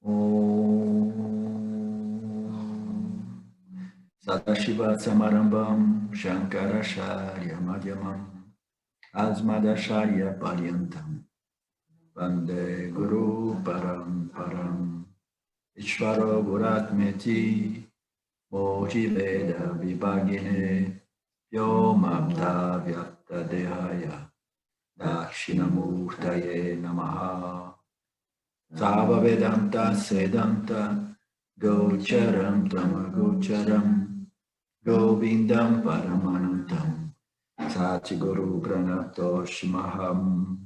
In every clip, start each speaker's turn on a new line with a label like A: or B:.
A: Om Sadashiva Samarambam Shankaracharya Madhyamam Asmadacharya Paryantam Vande Guru Paramparam Ishvaro Guratmeti Moji Veda Vibhagine Yomabda Vyapta Dehaya Dakshinamurtaye Namaha Sava Vedanta Sedanta Gocharam Tamagocharam Govindam Paramanantam Sati Guru Pranatoshmaham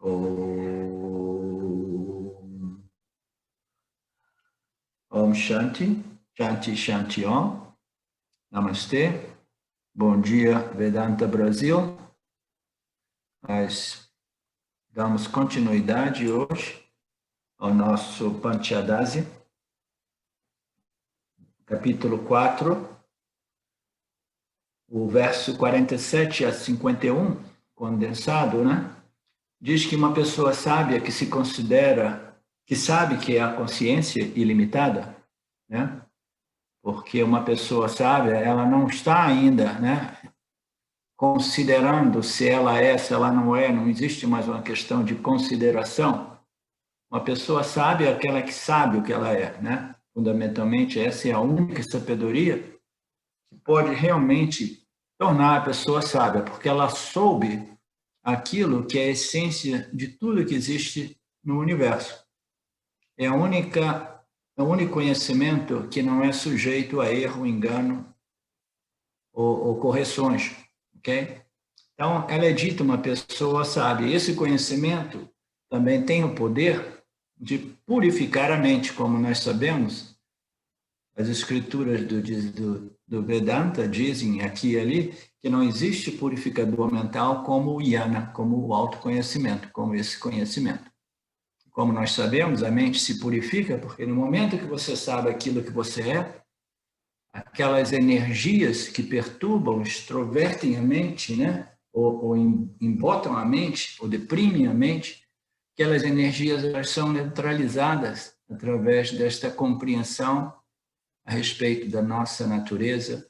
A: Om Om Shanti, Shanti Shanti Om, Namastê, bom dia Vedanta Brasil. Nós damos continuidade hoje ao nosso Panchadasi, capítulo 4, o verso 47 a 51, condensado, né? Diz que uma pessoa sábia que se considera, que sabe que é a consciência ilimitada, né? Porque uma pessoa sábia, ela não está ainda, né, considerando se ela é, se ela não é, não existe mais uma questão de consideração. Uma pessoa sábia é aquela que sabe o que ela é, né? Fundamentalmente, essa é a única sabedoria que pode realmente tornar a pessoa sábia, porque ela soube aquilo que é a essência de tudo que existe no universo. É o único conhecimento que não é sujeito a erro, engano ou correções, ok? Então, ela é dita uma pessoa sábia. Esse conhecimento também tem o poder de purificar a mente, como nós sabemos. As escrituras do Vedanta dizem aqui e ali que não existe purificador mental como o jnana, como o autoconhecimento, como esse conhecimento. Como nós sabemos, a mente se purifica porque no momento que você sabe aquilo que você é, aquelas energias que perturbam, extrovertem a mente, né? ou embotam a mente, ou deprimem a mente, aquelas energias elas são neutralizadas através desta compreensão a respeito da nossa natureza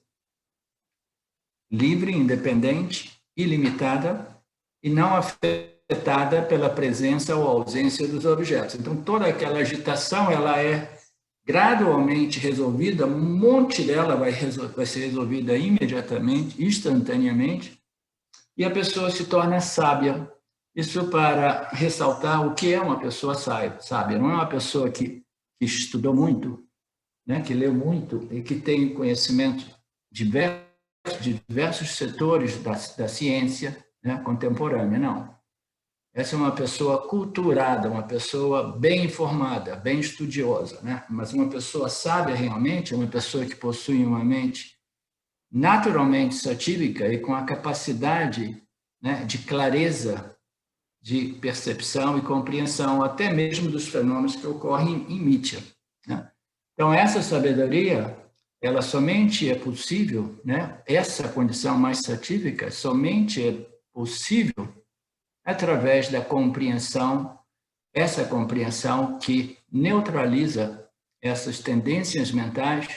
A: livre, independente, ilimitada e não afetada pela presença ou ausência dos objetos. Então, toda aquela agitação ela é gradualmente resolvida, um monte dela vai ser resolvida imediatamente, instantaneamente, e a pessoa se torna sábia. Isso para ressaltar o que é uma pessoa sábia. Não é uma pessoa que estudou muito, né, que leu muito e que tem conhecimento de diversos setores da ciência, né, contemporânea, não. Essa é uma pessoa culturada, uma pessoa bem informada, bem estudiosa, né? Mas uma pessoa sábia realmente é uma pessoa que possui uma mente naturalmente satívica e com a capacidade, né, de clareza, de percepção e compreensão, até mesmo dos fenômenos que ocorrem em mítia, né? Então, essa sabedoria, ela somente é possível, né? Essa condição mais satívica somente é possível através da compreensão, essa compreensão que neutraliza essas tendências mentais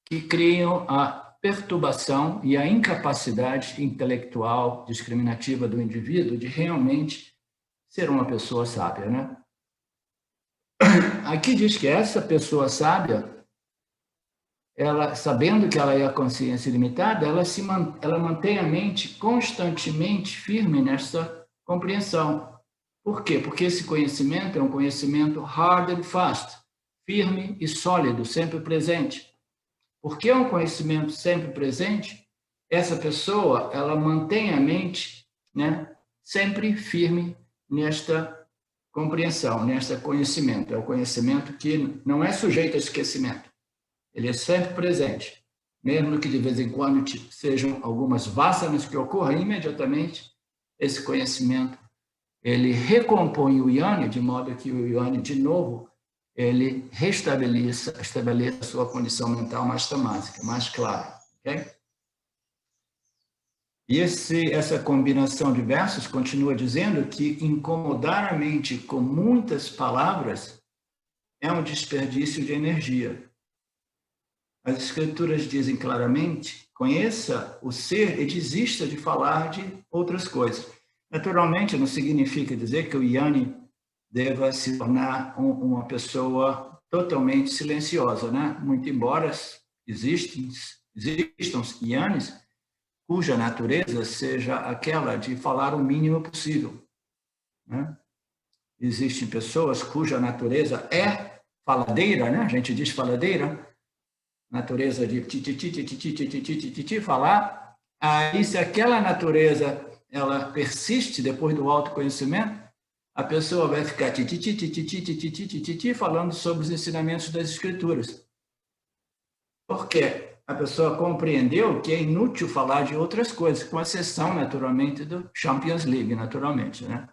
A: que criam a perturbação e a incapacidade intelectual discriminativa do indivíduo de realmente ser uma pessoa sábia, né? Aqui diz que essa pessoa sábia, ela, sabendo que ela é a consciência ilimitada, ela mantém a mente constantemente firme nessa compreensão. Por quê? Porque esse conhecimento é um conhecimento hard and fast, firme e sólido, sempre presente. Porque é um conhecimento sempre presente, essa pessoa, ela mantém a mente, né, sempre firme nesta compreensão, neste conhecimento. É o conhecimento que não é sujeito a esquecimento. Ele é sempre presente. Mesmo que de vez em quando sejam algumas vássanas que ocorram imediatamente, esse conhecimento, ele recompõe o jnana, de modo que o jnana, de novo, ele estabeleça a sua condição mental mais tamásica, mais clara. Okay? E essa combinação de versos continua dizendo que incomodar a mente com muitas palavras é um desperdício de energia. As escrituras dizem claramente, conheça o ser e desista de falar de outras coisas. Naturalmente, não significa dizer que o Yanni deva se tornar uma pessoa totalmente silenciosa, né? Muito embora existam Yannis cuja natureza seja aquela de falar o mínimo possível, né? Existem pessoas cuja natureza é faladeira, né? A gente diz faladeira, natureza de falar. Aí, se aquela natureza ela persiste depois do autoconhecimento, a pessoa vai ficar falando sobre os ensinamentos das escrituras. Por quê? A pessoa compreendeu que é inútil falar de outras coisas, com exceção, naturalmente, do Champions League, naturalmente, né?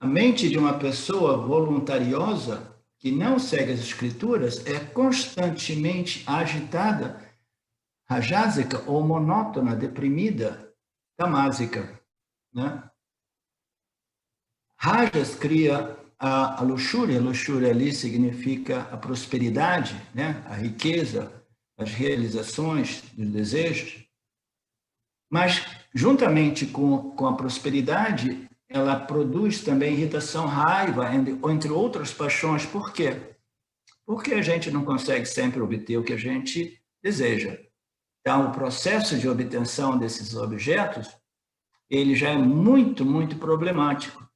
A: A mente de uma pessoa voluntariosa que não segue as escrituras é constantemente agitada, rajásica ou monótona, deprimida, tamásica, né? Rajas cria a luxúria ali significa a prosperidade, né? A riqueza, as realizações, os desejos. Mas, juntamente com a prosperidade, ela produz também irritação, raiva, entre outras paixões. Por quê? Porque a gente não consegue sempre obter o que a gente deseja. Então, o processo de obtenção desses objetos, ele já é muito, muito problemático.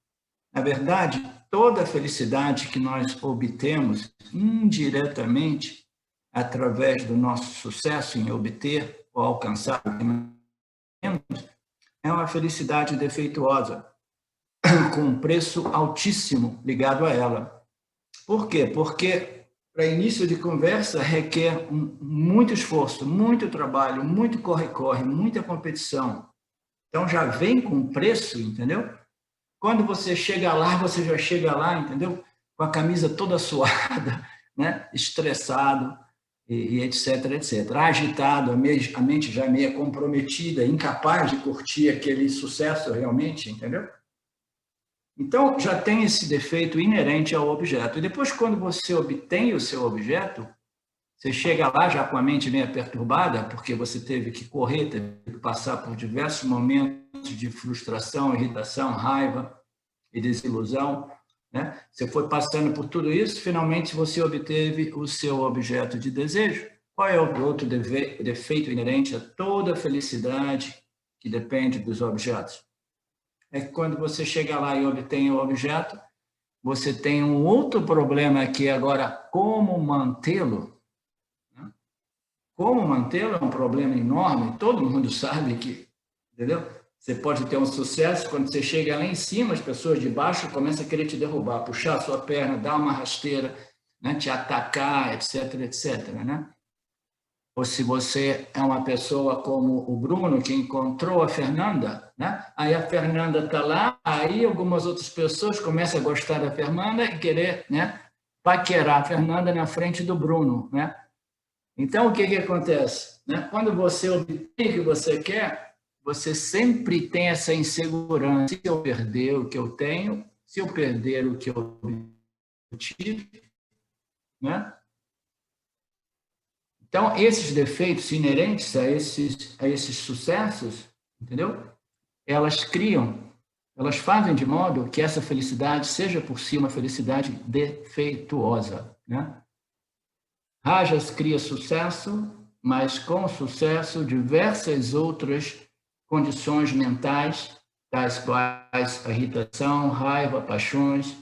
A: Na verdade, toda a felicidade que nós obtemos indiretamente através do nosso sucesso em obter ou alcançar o que temos, é uma felicidade defeituosa, com um preço altíssimo ligado a ela. Por quê? Porque, para início de conversa, requer muito esforço, muito trabalho, muito corre-corre, muita competição. Então, já vem com preço, entendeu? Quando você chega lá, você já chega lá, entendeu? Com a camisa toda suada, né? Estressado, e etc, etc. Agitado, a mente já meio comprometida, incapaz de curtir aquele sucesso realmente, entendeu? Então, já tem esse defeito inerente ao objeto. E depois, quando você obtém o seu objeto, você chega lá já com a mente meio perturbada, porque você teve que correr, teve que passar por diversos momentos de frustração, irritação, raiva e desilusão, né? Você foi passando por tudo isso, finalmente você obteve o seu objeto de desejo. Qual é o outro defeito inerente a toda felicidade que depende dos objetos? É que quando você chega lá e obtém o objeto, você tem um outro problema que é agora como mantê-lo. Como mantê-lo é um problema enorme, todo mundo sabe que, entendeu? Você pode ter um sucesso, quando você chega lá em cima, as pessoas de baixo começam a querer te derrubar, puxar a sua perna, dar uma rasteira, né? Te atacar, etc, etc, né? Ou se você é uma pessoa como o Bruno, que encontrou a Fernanda, né? Aí a Fernanda está lá, aí algumas outras pessoas começam a gostar da Fernanda e querer, né, paquerar a Fernanda na frente do Bruno, né? Então, o que acontece? Né? Quando você obtém o que você quer, você sempre tem essa insegurança. Se eu perder o que eu tenho, se eu perder o que eu tive, né? Então, esses defeitos inerentes a esses sucessos, entendeu? Elas fazem de modo que essa felicidade seja por si uma felicidade defeituosa, né? Rajas cria sucesso, mas com sucesso diversas outras condições mentais, tais quais a irritação, raiva, paixões.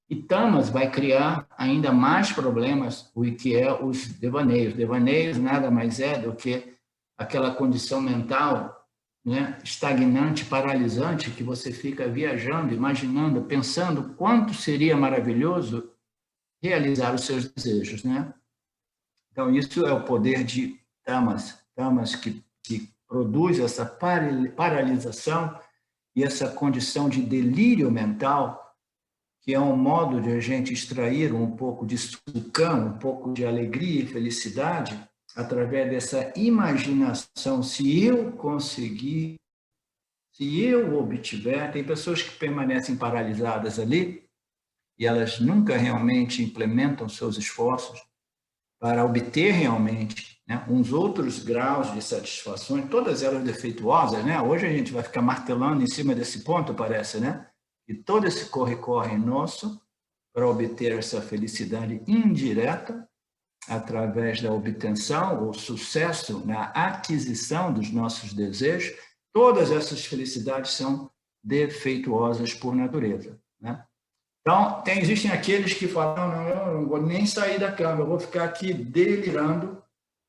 A: E Tamas vai criar ainda mais problemas, o que é os devaneios. Devaneios nada mais é do que aquela condição mental, né, estagnante, paralisante, que você fica viajando, imaginando, pensando quanto seria maravilhoso realizar os seus desejos, né? Então, isso é o poder de Tamas que produz essa paralisação e essa condição de delírio mental, que é um modo de a gente extrair um pouco de sucam, um pouco de alegria e felicidade, através dessa imaginação. Se Se eu obtiver, tem pessoas que permanecem paralisadas ali e elas nunca realmente implementam seus esforços para obter realmente, né, uns outros graus de satisfação, todas elas defeituosas, né? Hoje a gente vai ficar martelando em cima desse ponto, parece, né? E todo esse corre-corre nosso para obter essa felicidade indireta através da obtenção ou sucesso na aquisição dos nossos desejos, todas essas felicidades são defeituosas por natureza, né? Então, existem aqueles que falam, não, eu não vou nem sair da cama, eu vou ficar aqui delirando,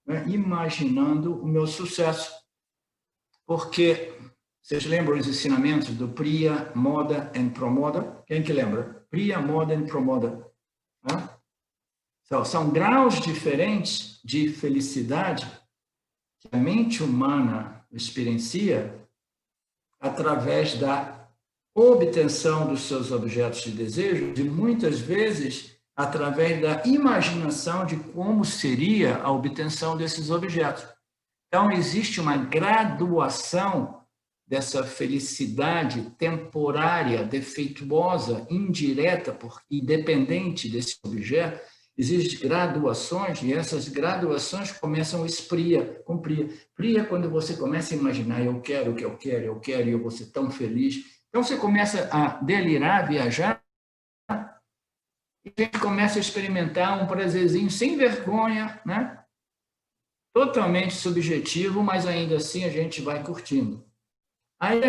A: né, imaginando o meu sucesso. Porque, vocês lembram os ensinamentos do Priya, Moda e Pramoda? Quem que lembra? Priya, Moda e Pramoda. São graus diferentes de felicidade que a mente humana experiencia através da obtenção dos seus objetos de desejo e muitas vezes através da imaginação de como seria a obtenção desses objetos. Então, existe uma graduação dessa felicidade temporária, defeituosa, indireta, independente desse objeto. Existem graduações e essas graduações começam com Priya. Priya é quando você começa a imaginar, eu quero o que eu quero e eu vou ser tão feliz. Então, você começa a delirar, viajar, e a gente começa a experimentar um prazerzinho sem vergonha, né? Totalmente subjetivo, mas ainda assim a gente vai curtindo. Aí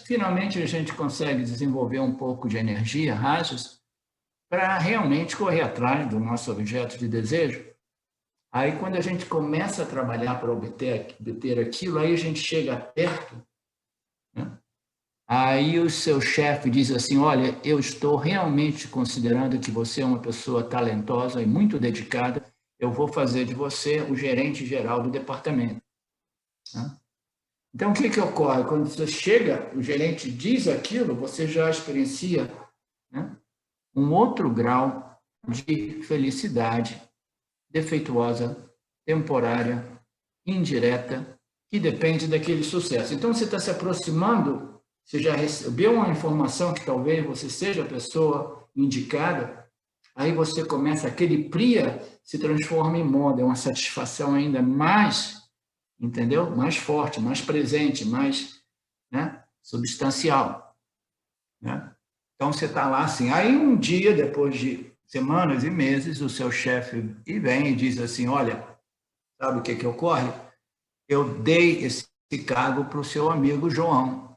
A: finalmente a gente consegue desenvolver um pouco de energia, rajas, para realmente correr atrás do nosso objeto de desejo. Aí, quando a gente começa a trabalhar para obter aquilo, aí a gente chega perto, né? Aí o seu chefe diz assim, olha, eu estou realmente considerando que você é uma pessoa talentosa e muito dedicada, eu vou fazer de você o gerente geral do departamento. Então, o que ocorre? Quando você chega, o gerente diz aquilo, você já experiencia, né, um outro grau de felicidade defeituosa, temporária, indireta, que depende daquele sucesso. Então, você está se aproximando. Você já recebeu uma informação que talvez você seja a pessoa indicada, aí você começa, aquele Priya se transforma em moda, é uma satisfação ainda mais, entendeu? Mais forte, mais presente, mais, né, substancial, né? Então, você está lá assim, aí um dia, depois de semanas e meses, o seu chefe vem e diz assim, olha, sabe o que ocorre? Eu dei esse cargo para o seu amigo João.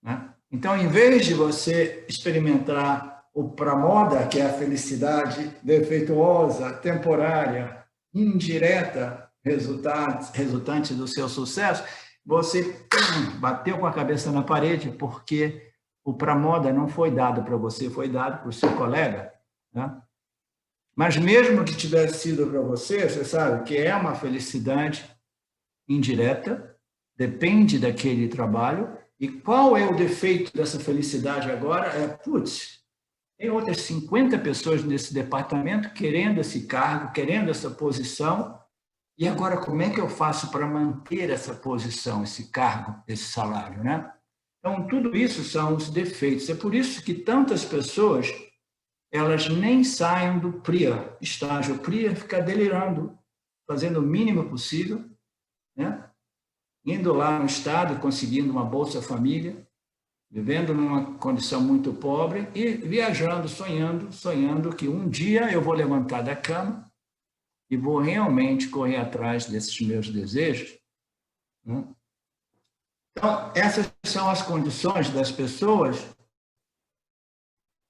A: Né? Então, em vez de você experimentar o pramoda, que é a felicidade defeituosa, temporária, indireta, resultante do seu sucesso, você bateu com a cabeça na parede porque o pramoda não foi dado para você, foi dado para o seu colega. Né? Mas mesmo que tivesse sido para você, você sabe que é uma felicidade indireta, depende daquele trabalho. E qual é o defeito dessa felicidade agora? Putz, tem outras 50 pessoas nesse departamento querendo esse cargo, querendo essa posição, e agora como é que eu faço para manter essa posição, esse cargo, esse salário, né? Então, tudo isso são os defeitos. É por isso que tantas pessoas, elas nem saem do Priya, estágio Priya, ficar delirando, fazendo o mínimo possível, né? Indo lá no estado, conseguindo uma Bolsa Família, vivendo numa condição muito pobre e viajando, sonhando que um dia eu vou levantar da cama e vou realmente correr atrás desses meus desejos. Né? Então, essas são as condições das pessoas,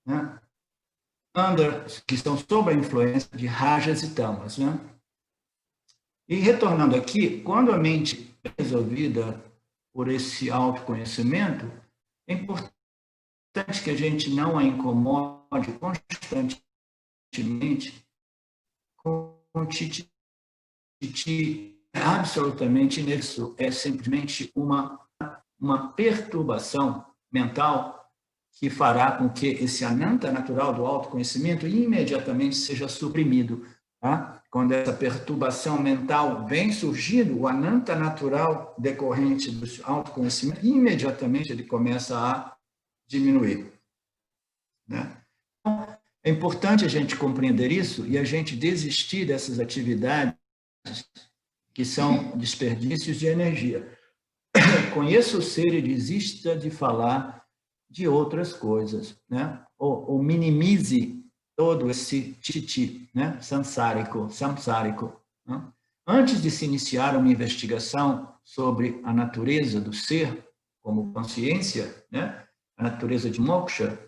A: né, que estão sob a influência de rajas e tamas. Né? E retornando aqui, quando a mente é resolvida por esse autoconhecimento, é importante que a gente não a incomode constantemente com titi absolutamente nisso. É simplesmente uma perturbação mental que fará com que esse ananta natural do autoconhecimento imediatamente seja suprimido. tá? Quando essa perturbação mental vem surgindo, o ananta natural decorrente do autoconhecimento, imediatamente ele começa a diminuir, né? É importante a gente compreender isso e a gente desistir dessas atividades que são desperdícios de energia. Conheça o ser e desista de falar de outras coisas, né? Ou minimize todo esse titi, né? Samsárico. Né? Antes de se iniciar uma investigação sobre a natureza do ser como consciência, né? A natureza de moksha,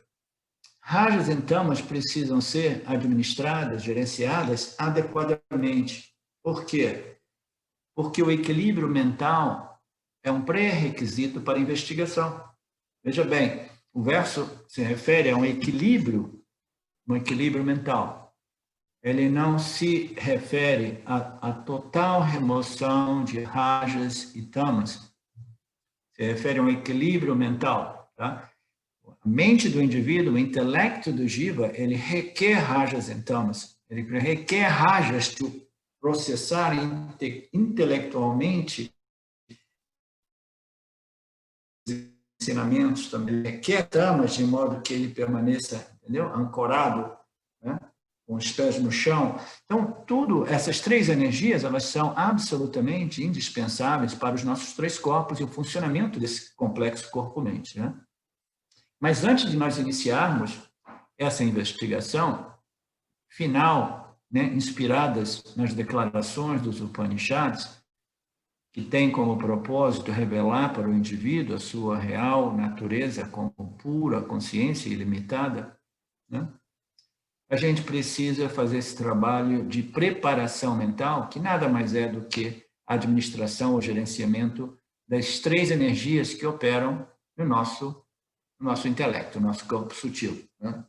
A: rajas e tamas precisam ser administradas, gerenciadas adequadamente. Por quê? Porque o equilíbrio mental é um pré-requisito para a investigação. Veja bem, o verso se refere a um equilíbrio mental. Ele não se refere à total remoção de rajas e tamas. Se refere a um equilíbrio mental, tá? A mente do indivíduo, o intelecto do jiva, ele requer rajas e tamas. Ele requer rajas de processar intelectualmente ensinamentos também, requer tamas de modo que ele permaneça, entendeu? Ancorado, né? Com os pés no chão. Então, essas três energias, elas são absolutamente indispensáveis para os nossos três corpos e o funcionamento desse complexo corpo-mente, né? Mas antes de nós iniciarmos essa investigação final, né, inspiradas nas declarações dos Upanishads, que tem como propósito revelar para o indivíduo a sua real natureza como pura consciência ilimitada, né? A gente precisa fazer esse trabalho de preparação mental, que nada mais é do que a administração ou gerenciamento das três energias que operam no nosso intelecto, no nosso campo sutil, né?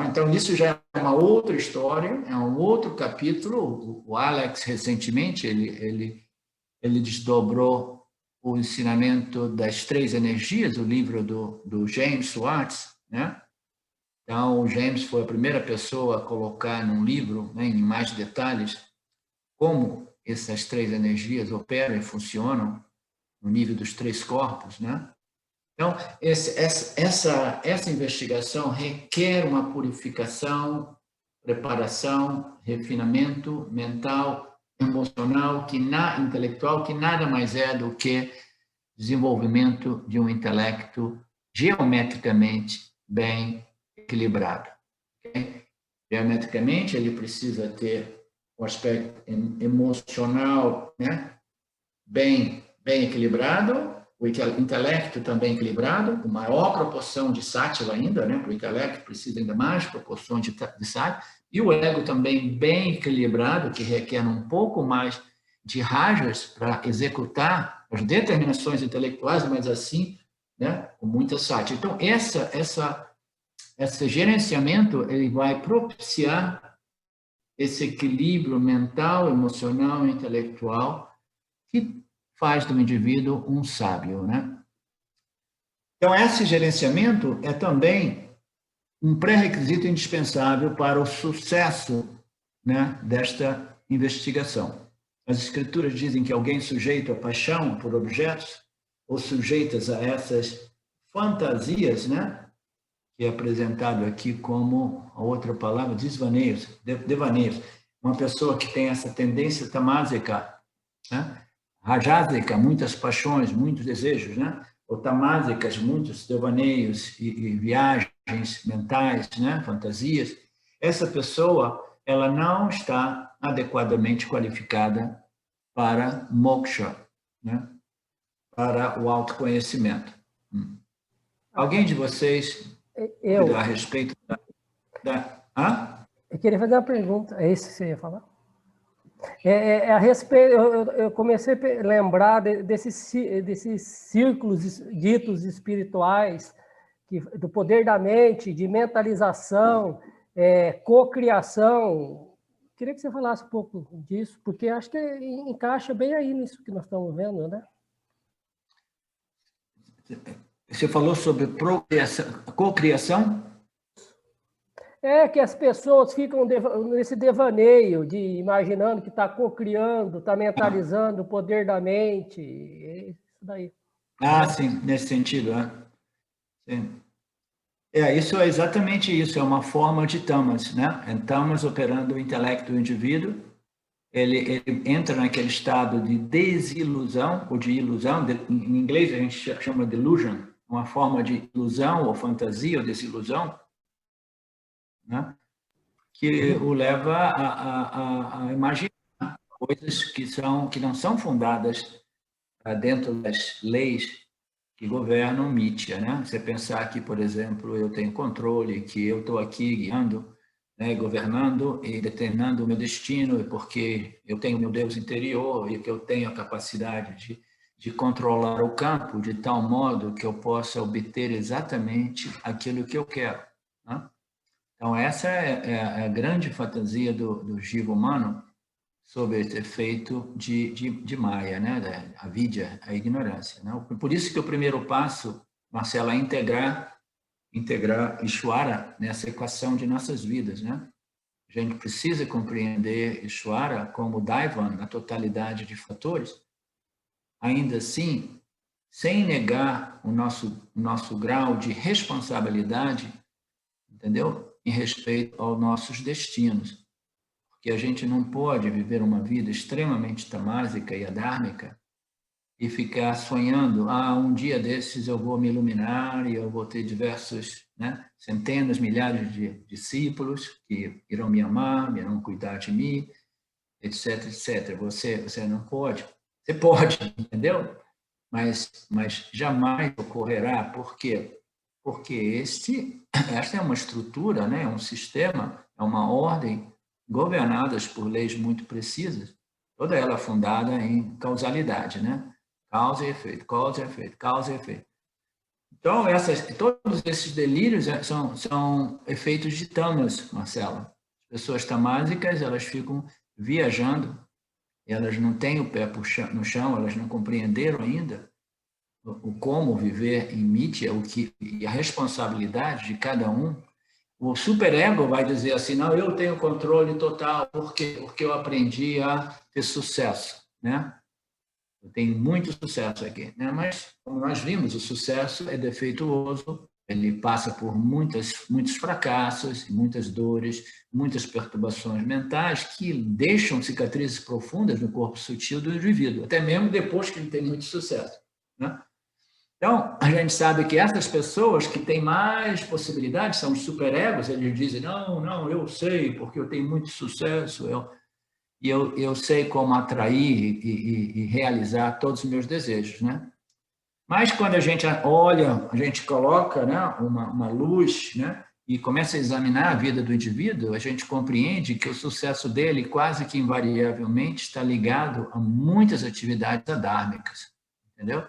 A: Então, isso já é uma outra história, é um outro capítulo. O Alex, recentemente, ele desdobrou o ensinamento das três energias, o livro do James Swartz, né? Então, o James foi a primeira pessoa a colocar num livro, né, em mais detalhes, como essas três energias operam e funcionam no nível dos três corpos, né? Então, essa investigação requer uma purificação, preparação, refinamento mental, emocional, intelectual, que nada mais é do que desenvolvimento de um intelecto geometricamente bem equilibrado. Okay? Geometricamente, ele precisa ter um aspecto emocional, né, bem equilibrado, o intelecto também equilibrado, com maior proporção de sátiva ainda, né? O intelecto precisa ainda mais proporções de sátiva, e o ego também bem equilibrado, que requer um pouco mais de rajas para executar as determinações intelectuais, mas assim, né, com muita sátiva. Então, esse gerenciamento ele vai propiciar esse equilíbrio mental, emocional e intelectual que faz do indivíduo um sábio, né? Então, esse gerenciamento é também um pré-requisito indispensável para o sucesso, né, desta investigação. As escrituras dizem que alguém sujeito à paixão por objetos ou sujeitas a essas fantasias, né, que é apresentado aqui como a outra palavra, devaneios. Uma pessoa que tem essa tendência tamásica, né? Rajásica, muitas paixões, muitos desejos, né? Ou tamásicas, muitos devaneios e viagens mentais, né? Fantasias. Essa pessoa, ela não está adequadamente qualificada para moksha, né? Para o autoconhecimento. Alguém de vocês a respeito
B: Eu queria fazer uma pergunta. É isso que você ia falar? A respeito, eu comecei a lembrar desses círculos ditos espirituais, do poder da mente, de mentalização, cocriação. Queria que você falasse um pouco disso, porque acho que encaixa bem aí nisso que nós estamos vendo, né?
A: Você falou sobre cocriação?
B: É que as pessoas ficam nesse devaneio de imaginando que está co-criando, está mentalizando o poder da mente, isso daí.
A: Ah, sim, nesse sentido, sim. Isso é exatamente isso, é uma forma de tamas, né? É tamas operando o intelecto do indivíduo, ele entra naquele estado de desilusão ou de ilusão, em inglês a gente chama de delusion, uma forma de ilusão ou fantasia ou desilusão, né? Que o leva a imaginar coisas que não são fundadas dentro das leis que governam Mítia, né? Você pensar que, por exemplo, eu tenho controle, que eu estou aqui guiando, né, governando e determinando o meu destino, porque eu tenho meu Deus interior e que eu tenho a capacidade de controlar o campo de tal modo que eu possa obter exatamente aquilo que eu quero, né? Então, essa é a grande fantasia do Jiva humano sobre esse efeito de Maya, né? A vidya, a ignorância, né? Por isso que o primeiro passo, Marcelo, é integrar Ishvara nessa equação de nossas vidas, né? A gente precisa compreender Ishvara como Daivan, na totalidade de fatores, ainda assim, sem negar o nosso grau de responsabilidade, entendeu? Em respeito aos nossos destinos. Porque a gente não pode viver uma vida extremamente tamásica e adármica e ficar sonhando, um dia desses eu vou me iluminar e eu vou ter diversos, né, centenas, milhares de discípulos que irão me amar, irão cuidar de mim, etc, etc. Você não pode. Você pode, entendeu? Mas jamais ocorrerá. Por quê? Porque esta é uma estrutura, né, é um sistema, é uma ordem governadas por leis muito precisas, toda ela fundada em causalidade, né? Causa e efeito, causa e efeito, causa e efeito. Então, todos esses delírios são efeitos de tamas, Marcelo. As pessoas tamásicas, elas ficam viajando, elas não têm o pé no chão, elas não compreenderam ainda o como viver em mítia, e a responsabilidade de cada um. O superego vai dizer assim, não, eu tenho controle total, porque eu aprendi a ter sucesso, né? Eu tenho muito sucesso aqui, né? Mas, como nós vimos, o sucesso é defeituoso, ele passa por muitos fracassos, muitas dores, muitas perturbações mentais que deixam cicatrizes profundas no corpo sutil do indivíduo, até mesmo depois que ele tem muito sucesso, né? Então, a gente sabe que essas pessoas que têm mais possibilidades são os superegos, eles dizem, não, eu sei, porque eu tenho muito sucesso, eu sei como atrair e realizar todos os meus desejos, né? Mas quando a gente olha, a gente coloca, né, uma luz, né, e começa a examinar a vida do indivíduo, a gente compreende que o sucesso dele quase que invariavelmente está ligado a muitas atividades adármicas, entendeu?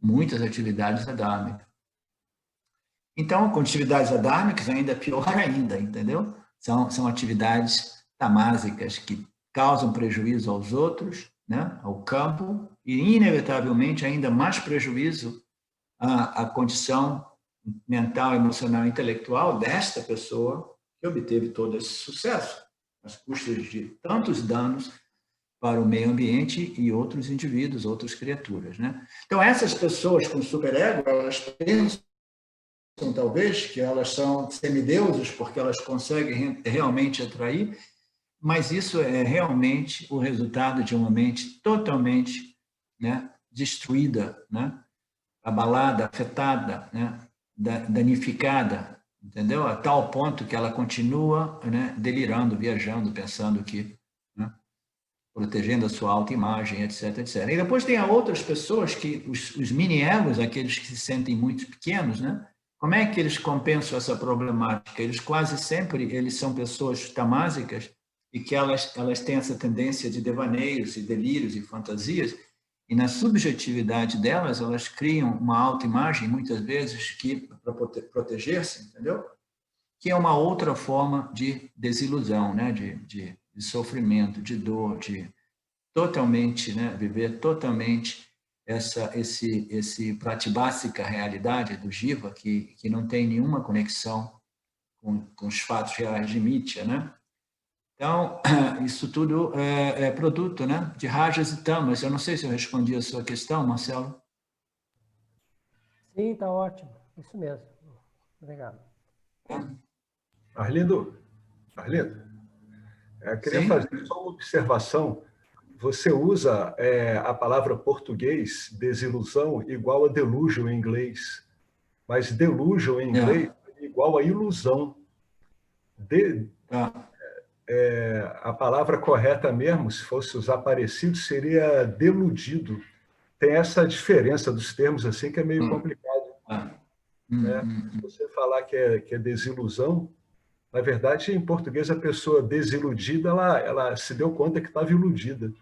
A: Muitas atividades adármicas. Então, com atividades adármicas, ainda pior ainda, entendeu? São atividades tamásicas que causam prejuízo aos outros, né, ao campo, e, inevitavelmente, ainda mais prejuízo à condição mental, emocional e intelectual desta pessoa que obteve todo esse sucesso, às custas de tantos danos para o meio ambiente e outros indivíduos, outras criaturas, né? Então, essas pessoas com superego, elas pensam talvez que elas são semideuses porque elas conseguem realmente atrair, mas isso é realmente o resultado de uma mente totalmente, né, destruída, né, abalada, afetada, né, danificada, entendeu? A tal ponto que ela continua, né, delirando, viajando, pensando que, né, protegendo a sua autoimagem, etc, etc. E depois tem outras pessoas que, os mini-egos, aqueles que se sentem muito pequenos, né? Como é que eles compensam essa problemática? Eles quase sempre eles são pessoas tamásicas e que elas têm essa tendência de devaneios e delírios e fantasias, e na subjetividade delas, elas criam uma autoimagem, muitas vezes, que para proteger-se, entendeu? Que é uma outra forma de desilusão, né? de sofrimento, de dor, de totalmente, né? Viver totalmente esse pratibhásika realidade do Jiva, que não tem nenhuma conexão com os fatos reais de Mithya, né? Então, isso tudo é produto, né, de rajas e tamas. Eu não sei se eu respondi a sua questão, Marcelo.
B: Sim, está ótimo. Isso mesmo. Obrigado.
C: Arlindo, eu queria
A: Sim?
C: fazer só uma observação. Você usa a palavra português, desilusão, igual a delusion em inglês. Mas delusion em inglês é igual a ilusão. A palavra correta mesmo, se fosse usar parecido, seria deludido. Tem essa diferença dos termos assim que é meio complicado. Né? Você falar que é desilusão, na verdade, em português, a pessoa desiludida, ela se deu conta que estava iludida.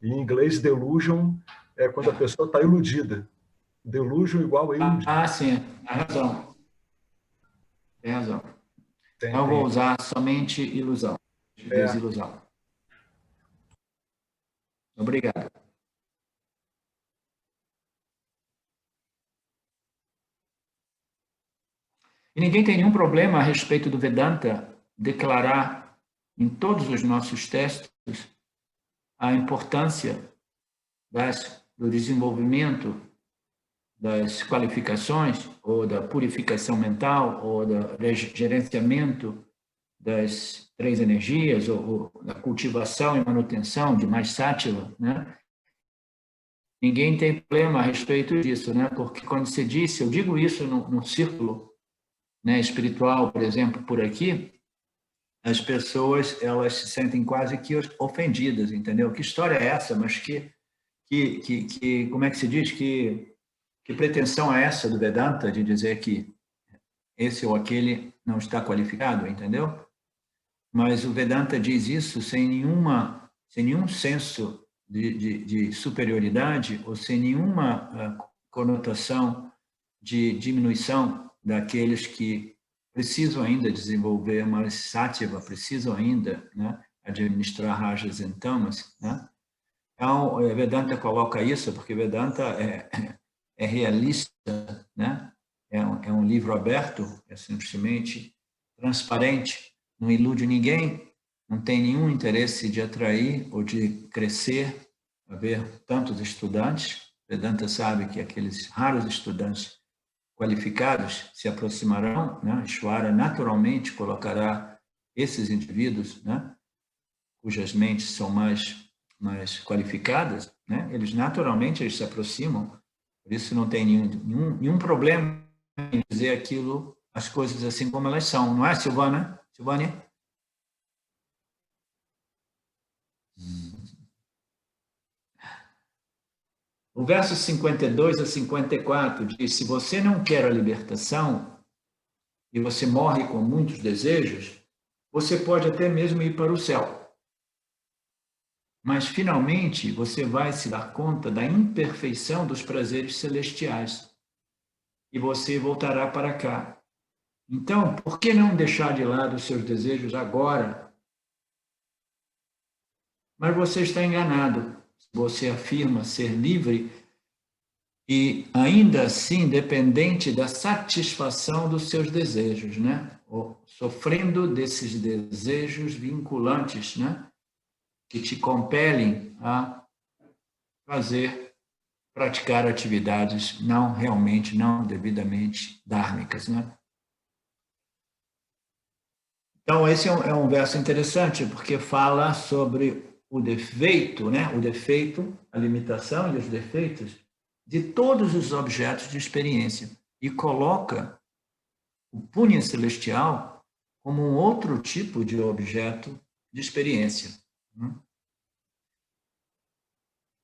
C: E em inglês, delusion é quando a pessoa está iludida. Delusion igual a iludido.
A: Sim, tem razão. Tem razão.
C: Tem.
A: Eu vou usar somente ilusão, desilusão. Obrigado. E ninguém tem nenhum problema a respeito do Vedanta declarar em todos os nossos textos a importância do desenvolvimento das qualificações, ou da purificação mental, ou do gerenciamento das 3 energias, ou da cultivação e manutenção de mais sátiva, né? Ninguém tem problema a respeito disso, né? Porque quando você disse, eu digo isso no círculo, né, espiritual, por exemplo, por aqui, as pessoas, elas se sentem quase que ofendidas, entendeu? Que história é essa? Mas como é que se diz? Que pretensão é essa do Vedanta de dizer que esse ou aquele não está qualificado, entendeu? Mas o Vedanta diz isso sem nenhum senso de superioridade ou sem nenhuma conotação de diminuição daqueles que precisam ainda desenvolver mais sátiva, precisam ainda, né, administrar rajas e tamas, né? Então, o Vedanta coloca isso porque Vedanta é realista, né? É um livro aberto, é simplesmente transparente, não ilude ninguém, não tem nenhum interesse de atrair ou de crescer, haver tantos estudantes. Vedanta sabe que aqueles raros estudantes qualificados se aproximarão, né? Ishvara naturalmente colocará esses indivíduos, né, cujas mentes são mais qualificadas, né? Eles naturalmente se aproximam. Por isso não tem nenhum problema em dizer aquilo, as coisas assim como elas são, não é, Silvana? Silvânia? O verso 52 a 54 diz: se você não quer a libertação e você morre com muitos desejos, você pode até mesmo ir para o céu. Mas, finalmente, você vai se dar conta da imperfeição dos prazeres celestiais e você voltará para cá. Então, por que não deixar de lado os seus desejos agora? Mas você está enganado. Você afirma ser livre e, ainda assim, dependente da satisfação dos seus desejos, né? Ou sofrendo desses desejos vinculantes, né? Que te compelem a praticar atividades não devidamente dhármicas, né? Então, esse é um verso interessante, porque fala sobre o defeito, né? O defeito, a limitação e os defeitos de todos os objetos de experiência e coloca o Punya celestial como um outro tipo de objeto de experiência.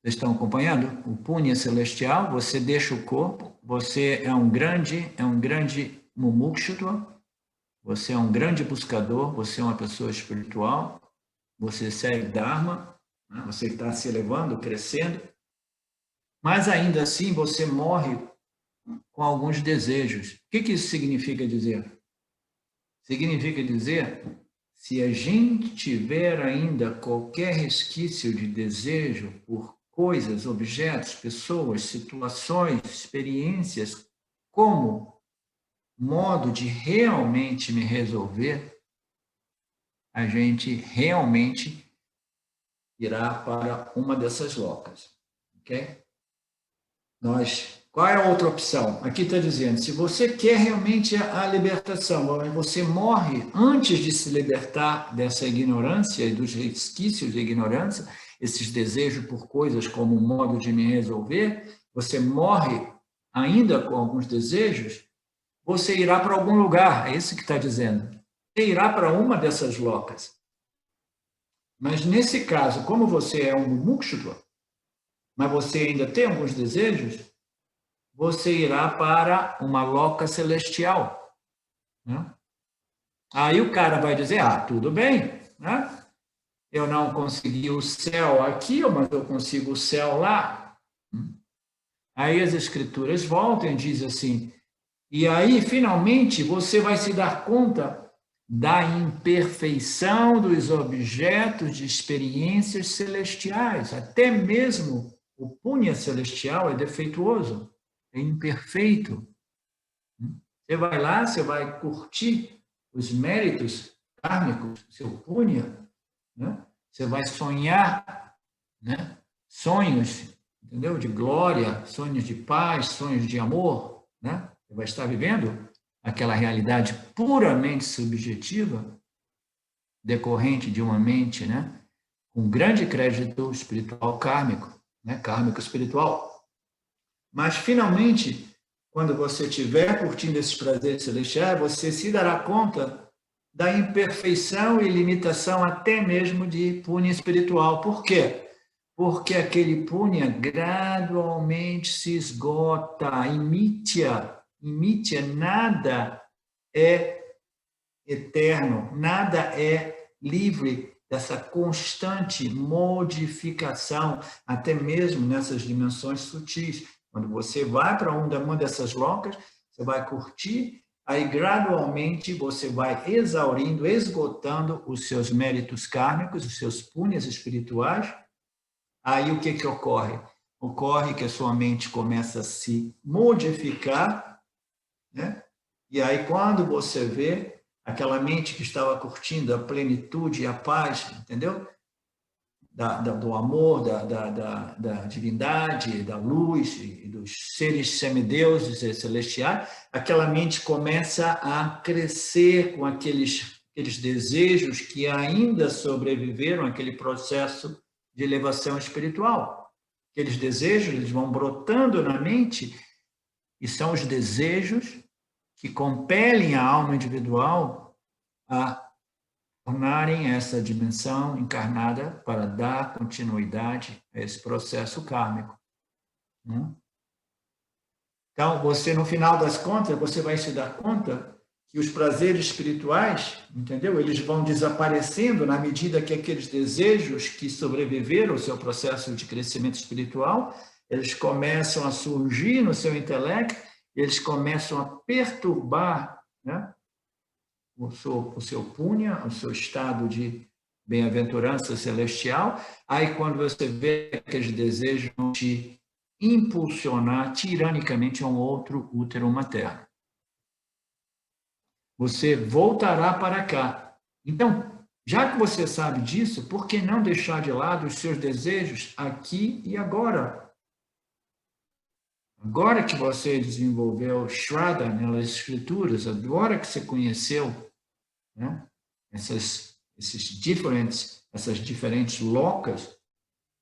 A: Vocês estão acompanhando? O Punya celestial, você deixa o corpo, você é um grande mumukshutva, você é um grande buscador, você é uma pessoa espiritual, você segue Dharma, né? Você está se elevando, crescendo, mas ainda assim você morre com alguns desejos. O que isso significa dizer? Significa dizer, se a gente tiver ainda qualquer resquício de desejo por coisas, objetos, pessoas, situações, experiências, como modo de realmente me resolver, a gente realmente irá para uma dessas locas, ok? Qual é a outra opção? Aqui está dizendo, se você quer realmente a libertação, você morre antes de se libertar dessa ignorância e dos resquícios de ignorância, esses desejos por coisas como um modo de me resolver, você morre ainda com alguns desejos, você irá para algum lugar, é isso que está dizendo. Você irá para uma dessas locas. Mas nesse caso, como você é um mumukshutva, mas você ainda tem alguns desejos, você irá para uma loca celestial. Né? Aí o cara vai dizer, tudo bem, né? Eu não consegui o céu aqui, mas eu consigo o céu lá. Aí as escrituras voltam e dizem assim, e aí finalmente você vai se dar conta da imperfeição dos objetos de experiências celestiais. Até mesmo o punya celestial é defeituoso, é imperfeito. Você vai lá, você vai curtir os méritos kármicos, seu punya, né? Você vai sonhar, né? Sonhos, entendeu? De glória, sonhos de paz, sonhos de amor, né? Você vai estar vivendo aquela realidade puramente subjetiva, decorrente de uma mente, né? Com grande crédito espiritual kármico, né? Kármico espiritual. Mas, finalmente, quando você estiver curtindo esses prazeres celestiais, você se dará conta da imperfeição e limitação até mesmo de punya espiritual. Por quê? Porque aquele punya gradualmente se esgota, imítya, nada é eterno, nada é livre dessa constante modificação, até mesmo nessas dimensões sutis. Quando você vai para uma dessas locas, você vai curtir, aí gradualmente você vai exaurindo, esgotando os seus méritos kármicos, os seus punyas espirituais. Aí o que ocorre? Ocorre que a sua mente começa a se modificar, né? E aí quando você vê aquela mente que estava curtindo a plenitude e a paz, entendeu? Do amor, da divindade, da luz e dos seres semideuses celestiais, aquela mente começa a crescer com aqueles desejos que ainda sobreviveram àquele processo de elevação espiritual. Aqueles desejos, eles vão brotando na mente e são os desejos que compelem a alma individual a tornarem essa dimensão encarnada para dar continuidade a esse processo kármico. Então, você, no final das contas, você vai se dar conta que os prazeres espirituais, entendeu? Eles vão desaparecendo na medida que aqueles desejos que sobreviveram ao seu processo de crescimento espiritual, eles começam a surgir no seu intelecto, eles começam a perturbar, né? O seu punya, o seu estado de bem-aventurança celestial. Aí, quando você vê aqueles desejos, vão te impulsionar tiranicamente a um outro útero materno. Você voltará para cá. Então, já que você sabe disso, por que não deixar de lado os seus desejos aqui e agora? Agora que você desenvolveu Shraddha nas escrituras, agora que você conheceu, né, essas diferentes locas,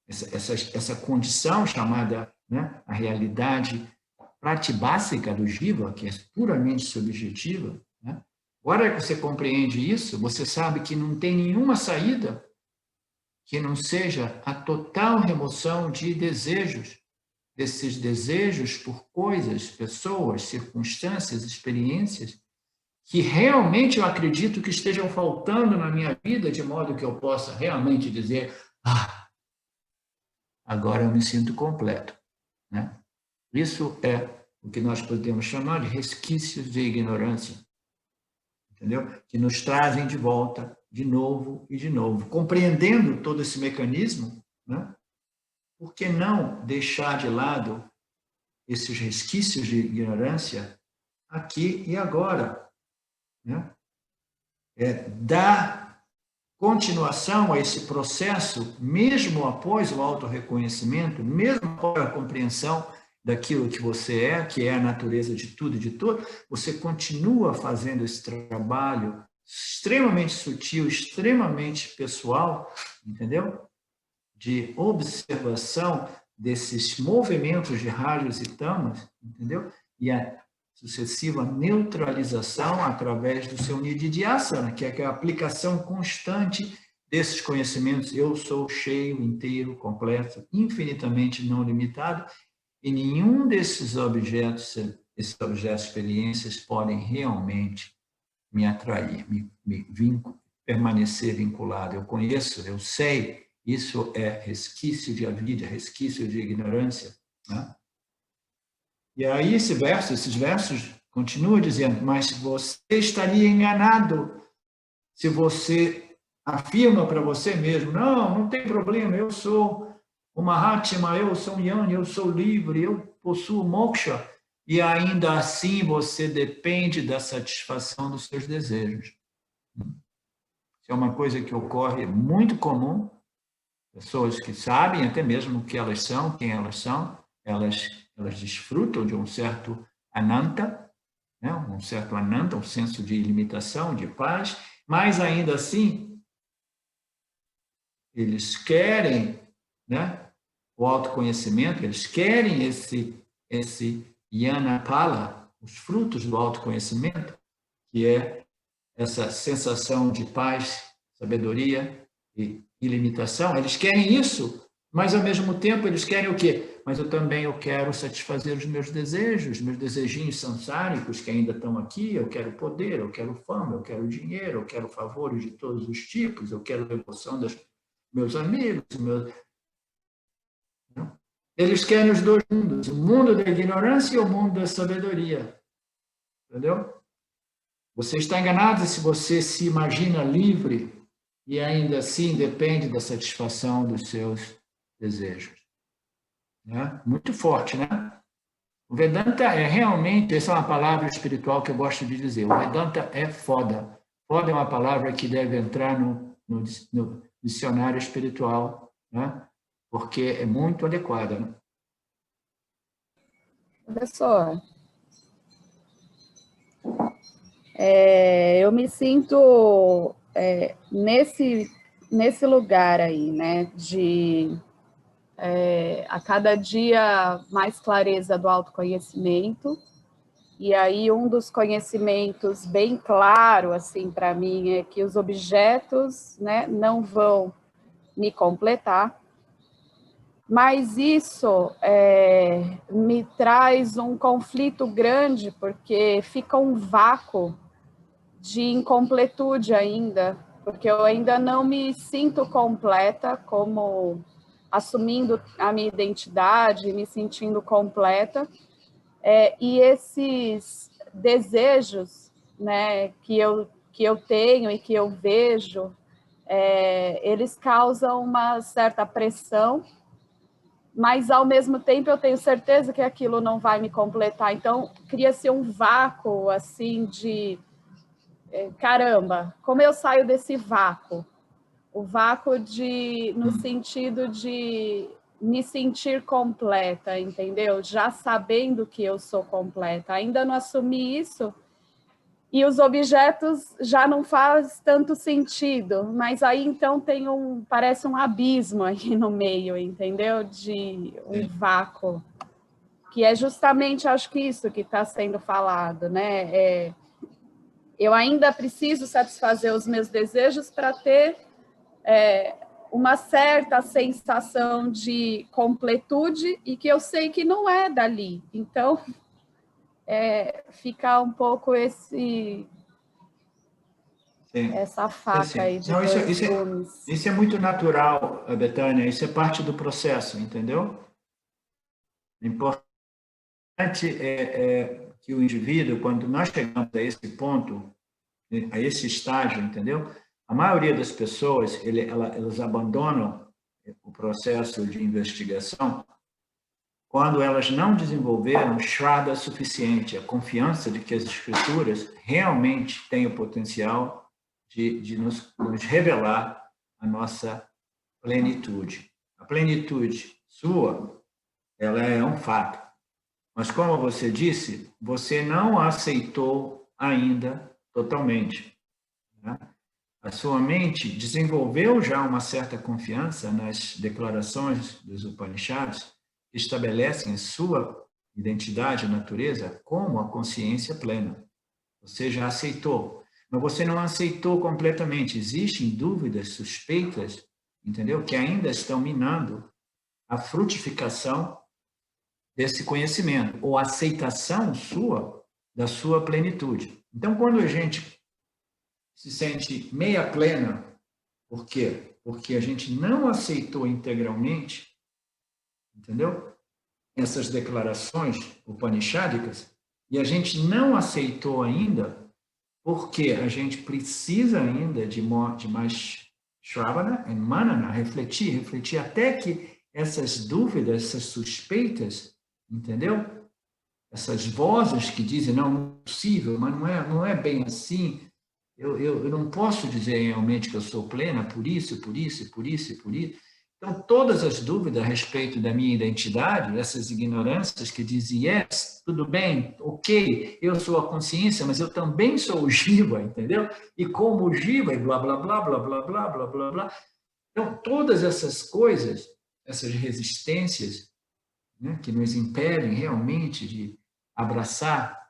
A: essa condição chamada, né, a realidade pratibásica do Jiva, que é puramente subjetiva, né? Agora que você compreende isso, você sabe que não tem nenhuma saída que não seja a total remoção de desejos, desses desejos por coisas, pessoas, circunstâncias, experiências, que realmente eu acredito que estejam faltando na minha vida, de modo que eu possa realmente dizer, agora eu me sinto completo, né? Isso é o que nós podemos chamar de resquícios de ignorância, entendeu? Que nos trazem de volta, de novo e de novo. Compreendendo todo esse mecanismo, né? Por que não deixar de lado esses resquícios de ignorância aqui e agora, né? Dar continuação a esse processo, mesmo após o autorreconhecimento, mesmo após a compreensão daquilo que você é, que é a natureza de tudo e de todo, você continua fazendo esse trabalho extremamente sutil, extremamente pessoal, entendeu? De observação desses movimentos de rajos e tamas, entendeu? E a sucessiva neutralização através do seu nididhyasana, que é a aplicação constante desses conhecimentos. Eu sou cheio, inteiro, completo, infinitamente não limitado, e nenhum desses objetos, experiências, podem realmente me atrair, permanecer vinculado. Eu conheço, eu sei, isso é resquício de avidya, resquício de ignorância, né? E aí esses versos continuam dizendo, mas você estaria enganado se você afirma para você mesmo, não tem problema, eu sou o Mahatma, eu sou um Jnana, eu sou livre, eu possuo moksha, e ainda assim você depende da satisfação dos seus desejos. Isso é uma coisa que ocorre muito comum, pessoas que sabem até mesmo o que elas são, quem elas são, elas desfrutam de um certo ananta, né? Um certo ananta, um senso de ilimitação, de paz, mas ainda assim, eles querem, né, o autoconhecimento, eles querem esse Jnana-phala, os frutos do autoconhecimento, que é essa sensação de paz, sabedoria e ilimitação. Eles querem isso, mas ao mesmo tempo eles querem o quê? Mas eu quero satisfazer os meus desejos, meus desejinhos sansáricos que ainda estão aqui. Eu quero poder, eu quero fama, eu quero dinheiro, eu quero favores de todos os tipos, eu quero a devoção dos meus amigos, Eles querem os dois mundos, o mundo da ignorância e o mundo da sabedoria. Entendeu? Você está enganado se você se imagina livre e ainda assim depende da satisfação dos seus desejos. Né? Muito forte, né? O Vedanta é realmente, essa é uma palavra espiritual que eu gosto de dizer, o Vedanta é foda. Foda é uma palavra que deve entrar no dicionário espiritual, né? Porque é muito adequada. Né?
D: Professor, eu me sinto nesse lugar aí, né, de a cada dia mais clareza do autoconhecimento, e aí um dos conhecimentos bem claro, assim, para mim, é que os objetos, né, não vão me completar, mas isso me traz um conflito grande, porque fica um vácuo de incompletude ainda, porque eu ainda não me sinto completa, como assumindo a minha identidade, me sentindo completa, e esses desejos, né, que eu tenho e que eu vejo, eles causam uma certa pressão, mas ao mesmo tempo eu tenho certeza que aquilo não vai me completar. Então, cria-se um vácuo, assim, de caramba, como eu saio desse vácuo? O vácuo no sentido de me sentir completa, entendeu? Já sabendo que eu sou completa. Ainda não assumi isso, e os objetos já não faz tanto sentido, mas aí então parece um abismo aí no meio, entendeu? De um vácuo, que é justamente, acho que isso que está sendo falado, né? Eu ainda preciso satisfazer os meus desejos para ter uma certa sensação de completude, e que eu sei que não é dali. Então, fica um pouco essa faca aí de dois gumes.
A: Isso é muito natural, Betânia, isso é parte do processo, entendeu? O importante é que o indivíduo, quando nós chegamos a esse ponto, a esse estágio, entendeu? A maioria das pessoas, elas abandonam o processo de investigação quando elas não desenvolveram Shraddha suficiente, a confiança de que as escrituras realmente têm o potencial de nos revelar a nossa plenitude. A plenitude sua, ela é um fato. Mas, como você disse, você não aceitou ainda totalmente, né? A sua mente desenvolveu já uma certa confiança nas declarações dos Upanishads, que estabelecem sua identidade e natureza como a consciência plena. Você já aceitou, mas você não aceitou completamente. Existem dúvidas, suspeitas, entendeu? Que ainda estão minando a frutificação desse conhecimento, ou a aceitação sua, da sua plenitude. Então, quando a gente se sente meia plena, por quê? Porque a gente não aceitou integralmente, entendeu? Essas declarações upanishádicas, e a gente não aceitou ainda, porque a gente precisa ainda de mais Shravana e Manana, refletir até que essas dúvidas, essas suspeitas, entendeu? Essas vozes que dizem, não é possível, mas não é bem assim, eu não posso dizer realmente que eu sou plena por isso. Então, todas as dúvidas a respeito da minha identidade, essas ignorâncias que dizem, yes, tudo bem, ok, eu sou a consciência, mas eu também sou o Jiva, entendeu? E como o Jiva, e blá, blá, blá, blá, blá, blá, blá, blá, blá. Então, todas essas coisas, essas resistências, né, que nos impedem realmente de abraçar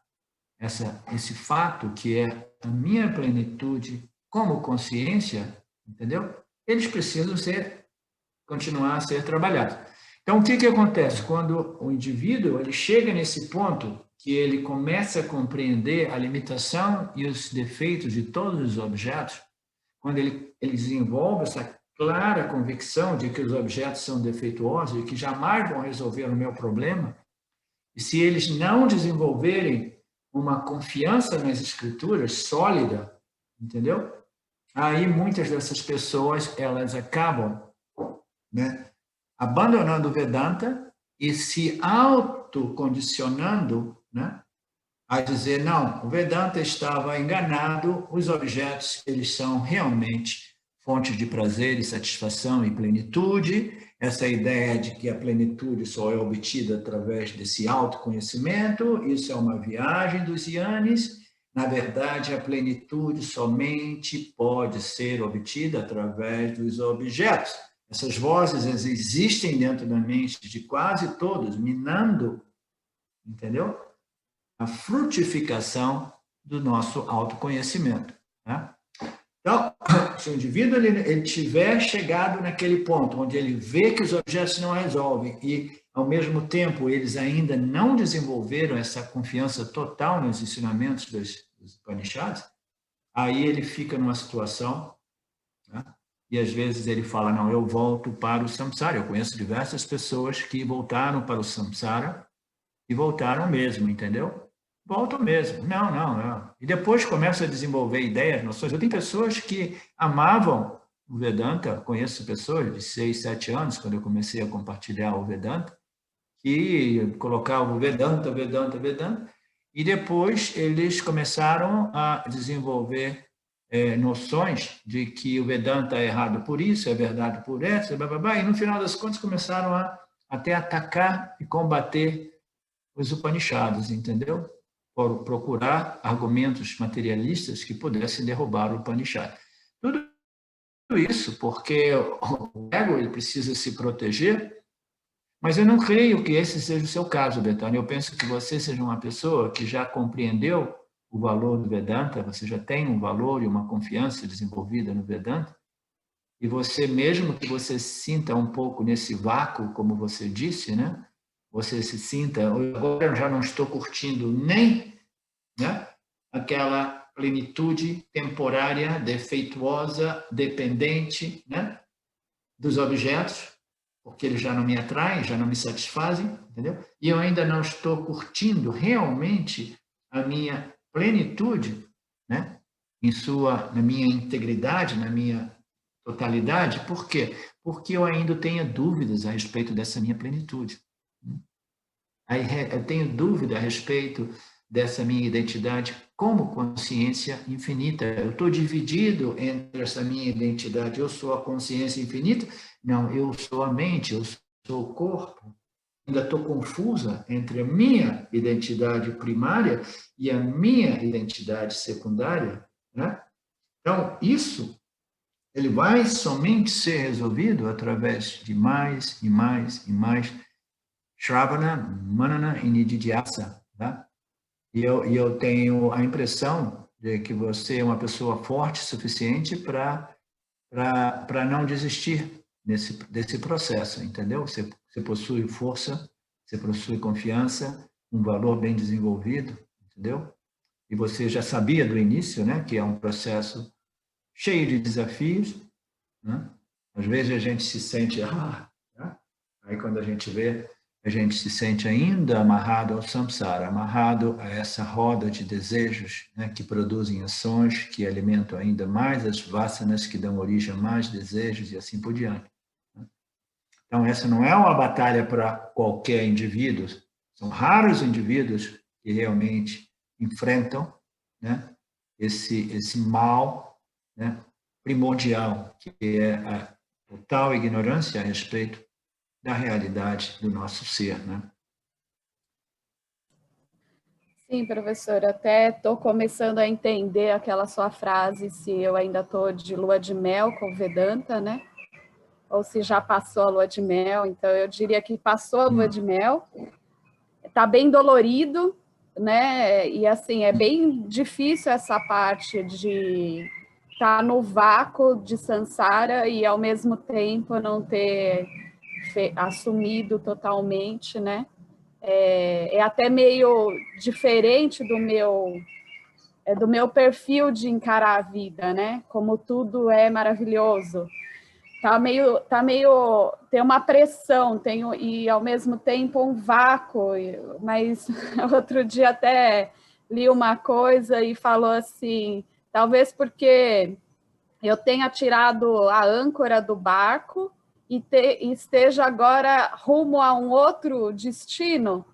A: esse fato que é a minha plenitude como consciência, entendeu? Eles precisam continuar a ser trabalhados. Então, o que acontece? Quando o indivíduo ele chega nesse ponto que ele começa a compreender a limitação e os defeitos de todos os objetos, quando ele desenvolve essa clara convicção de que os objetos são defeituosos e que jamais vão resolver o meu problema, e se eles não desenvolverem uma confiança nas escrituras sólida, entendeu? Aí muitas dessas pessoas elas acabam, né, abandonando o Vedanta e se autocondicionando, né, a dizer, não, o Vedanta estava enganado, os objetos eles são realmente fonte de prazer e satisfação e plenitude, essa ideia de que a plenitude só é obtida através desse autoconhecimento, isso é uma viagem dos yanis. Na verdade, a plenitude somente pode ser obtida através dos objetos. Essas vozes existem dentro da mente de quase todos, minando, entendeu? A frutificação do nosso autoconhecimento, né? Então, se o indivíduo ele tiver chegado naquele ponto onde ele vê que os objetos não resolvem e, ao mesmo tempo, eles ainda não desenvolveram essa confiança total nos ensinamentos dos Upanishads, aí ele fica numa situação, né? E às vezes ele fala, não, eu volto para o samsara. Eu conheço diversas pessoas que voltaram para o samsara e voltaram mesmo, entendeu? Voltam mesmo. Não. E depois começa a desenvolver ideias, noções. Eu tenho pessoas que amavam o Vedanta, conheço pessoas de 6, 7 anos, quando eu comecei a compartilhar o Vedanta, que colocavam o Vedanta, e depois eles começaram a desenvolver noções de que o Vedanta é errado por isso, é verdade por essa, e no final das contas começaram a até atacar e combater os Upanishads, entendeu? Por procurar argumentos materialistas que pudessem derrubar o Upanishad. Tudo isso porque o ego ele precisa se proteger, mas eu não creio que esse seja o seu caso, Betânia. Eu penso que você seja uma pessoa que já compreendeu o valor do Vedanta, você já tem um valor e uma confiança desenvolvida no Vedanta, e você, mesmo que você se sinta um pouco nesse vácuo, como você disse, né? Você se sinta, agora eu já não estou curtindo nem, né, aquela plenitude temporária, defeituosa, dependente, né, dos objetos, porque eles já não me atraem, já não me satisfazem, entendeu? E eu ainda não estou curtindo realmente a minha plenitude, né, na minha integridade, na minha totalidade. Por quê? Porque eu ainda tenho dúvidas a respeito dessa minha plenitude. Aí eu tenho dúvida a respeito dessa minha identidade como consciência infinita. Eu estou dividido entre essa minha identidade. Eu sou a consciência infinita? Não, eu sou a mente, eu sou o corpo. Ainda estou confusa entre a minha identidade primária e a minha identidade secundária, né? Então, isso ele vai somente ser resolvido através de mais e mais e mais Shravana, Manana e Nididhyasa, tá? E eu tenho a impressão de que você é uma pessoa forte o suficiente para não desistir desse processo, entendeu? Você possui força, você possui confiança, um valor bem desenvolvido, entendeu? E você já sabia do início, né, que é um processo cheio de desafios, né? Às vezes a gente se sente, né? Aí quando a gente vê, a gente se sente ainda amarrado ao samsara, amarrado a essa roda de desejos, né, que produzem ações, que alimentam ainda mais as vasanas, que dão origem a mais desejos e assim por diante. Então, essa não é uma batalha para qualquer indivíduo, são raros indivíduos que realmente enfrentam, né, esse mal, né, primordial, que é a total ignorância a respeito da realidade do nosso ser, né?
D: Sim, professor, até estou começando a entender aquela sua frase, se eu ainda estou de lua de mel com Vedanta, né? Ou se já passou a lua de mel. Então, eu diria que passou a lua de mel, está bem dolorido, né? E, assim, é bem difícil essa parte de estar no vácuo de Sansara e, ao mesmo tempo, não ter assumido totalmente, né? É até meio diferente do meu perfil de encarar a vida, né? Como tudo é maravilhoso. Tem uma pressão, e ao mesmo tempo um vácuo, mas outro dia até li uma coisa e falou assim, talvez porque eu tenha tirado a âncora do barco e esteja agora rumo a um outro destino,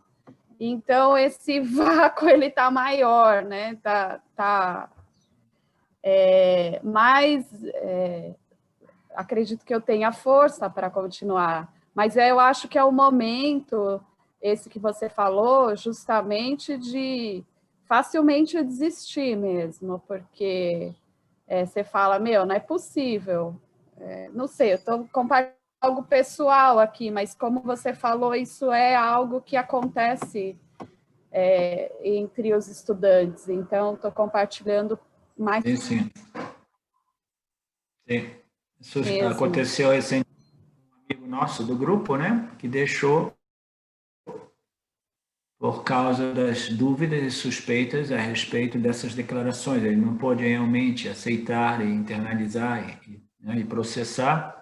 D: então esse vácuo ele está maior, né? Mas acredito que eu tenha força para continuar. Mas eu acho que é o momento, esse que você falou, justamente de facilmente desistir mesmo, porque você fala, não é possível. Não sei, eu estou compartilhando algo pessoal aqui, mas como você falou, isso é algo que acontece entre os estudantes. Então, estou compartilhando mais.
A: Sim. Isso
D: mesmo.
A: aconteceu recentemente com um amigo nosso do grupo, né, que deixou por causa das dúvidas e suspeitas a respeito dessas declarações. Ele não pôde realmente aceitar e internalizar e processar.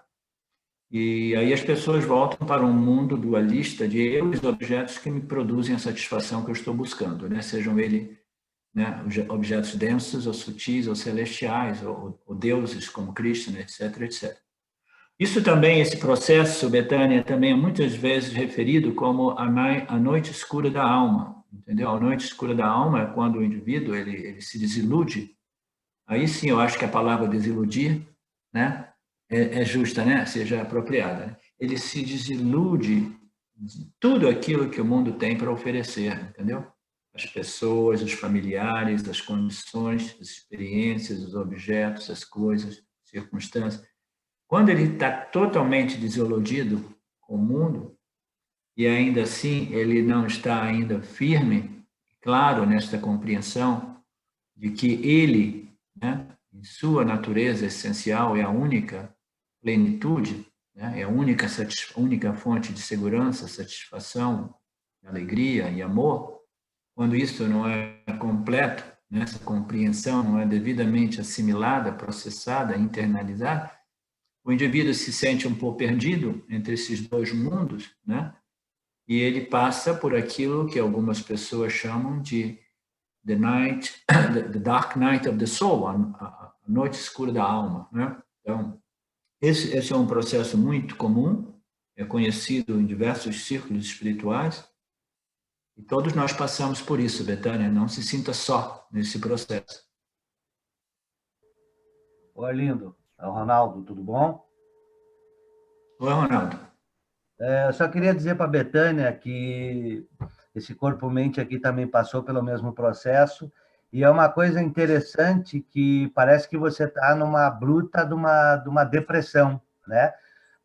A: E aí as pessoas voltam para um mundo dualista de eu e os objetos que me produzem a satisfação que eu estou buscando, né? Sejam eles, né, objetos densos ou sutis ou celestiais ou deuses como Krishna, etc, etc. Isso também, esse processo, Betânia, também é muitas vezes referido como a noite escura da alma, entendeu? A noite escura da alma é quando o indivíduo ele se desilude. Aí sim, eu acho que a palavra desiludir, né, é justa, né? Seja apropriada. Né? Ele se desilude de tudo aquilo que o mundo tem para oferecer, entendeu? As pessoas, os familiares, as condições, as experiências, os objetos, as coisas, circunstâncias. Quando ele está totalmente desiludido com o mundo e ainda assim ele não está ainda firme, claro, nesta compreensão de que ele, né, em sua natureza essencial, é a única plenitude, né, é a única fonte de segurança, satisfação, alegria e amor. Quando isso não é completo, né, essa compreensão não é devidamente assimilada, processada, internalizada, o indivíduo se sente um pouco perdido entre esses dois mundos, né? E ele passa por aquilo que algumas pessoas chamam de the dark night of the soul, a noite escura da alma, né? Então, esse é um processo muito comum, é conhecido em diversos círculos espirituais, E todos nós passamos por isso, Betânia. Não se sinta só nesse processo.
E: Oi, lindo. É o Ronaldo, tudo bom?
A: Oi, Ronaldo.
E: Eu só queria dizer para a Betânia que esse corpo-mente aqui também passou pelo mesmo processo, e é uma coisa interessante que parece que você está numa bruta de uma depressão, né?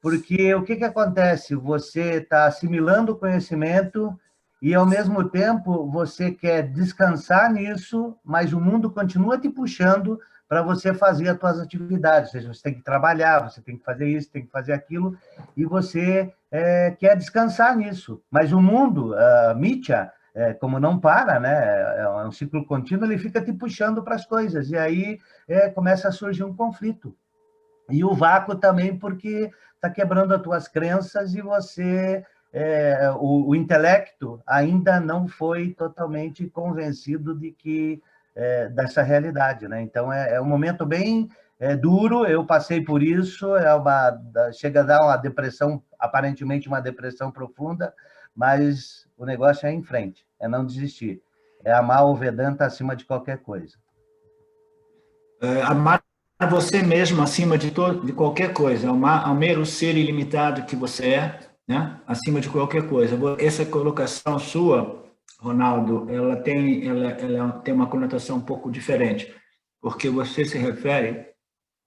E: Porque o que acontece? Você está assimilando o conhecimento e, ao mesmo tempo, você quer descansar nisso, mas o mundo continua te puxando para você fazer as suas atividades. Ou seja, você tem que trabalhar, você tem que fazer isso, tem que fazer aquilo, e você quer descansar nisso. Mas o mundo, Mitya, como não para, né? É um ciclo contínuo, ele fica te puxando para as coisas, e aí começa a surgir um conflito. E o vácuo também, porque está quebrando as tuas crenças e você, o intelecto ainda não foi totalmente convencido de que dessa realidade, né? Então é um momento bem duro. Eu passei por isso. Chega a dar uma depressão, aparentemente uma depressão profunda, mas o negócio é ir em frente, é não desistir, é amar o Vedanta acima de qualquer coisa.
A: Amar você mesmo acima de qualquer coisa, ao mero ser ilimitado que você é, né? Acima de qualquer coisa. Essa colocação sua, Ronaldo, ela tem uma conotação um pouco diferente, porque você se refere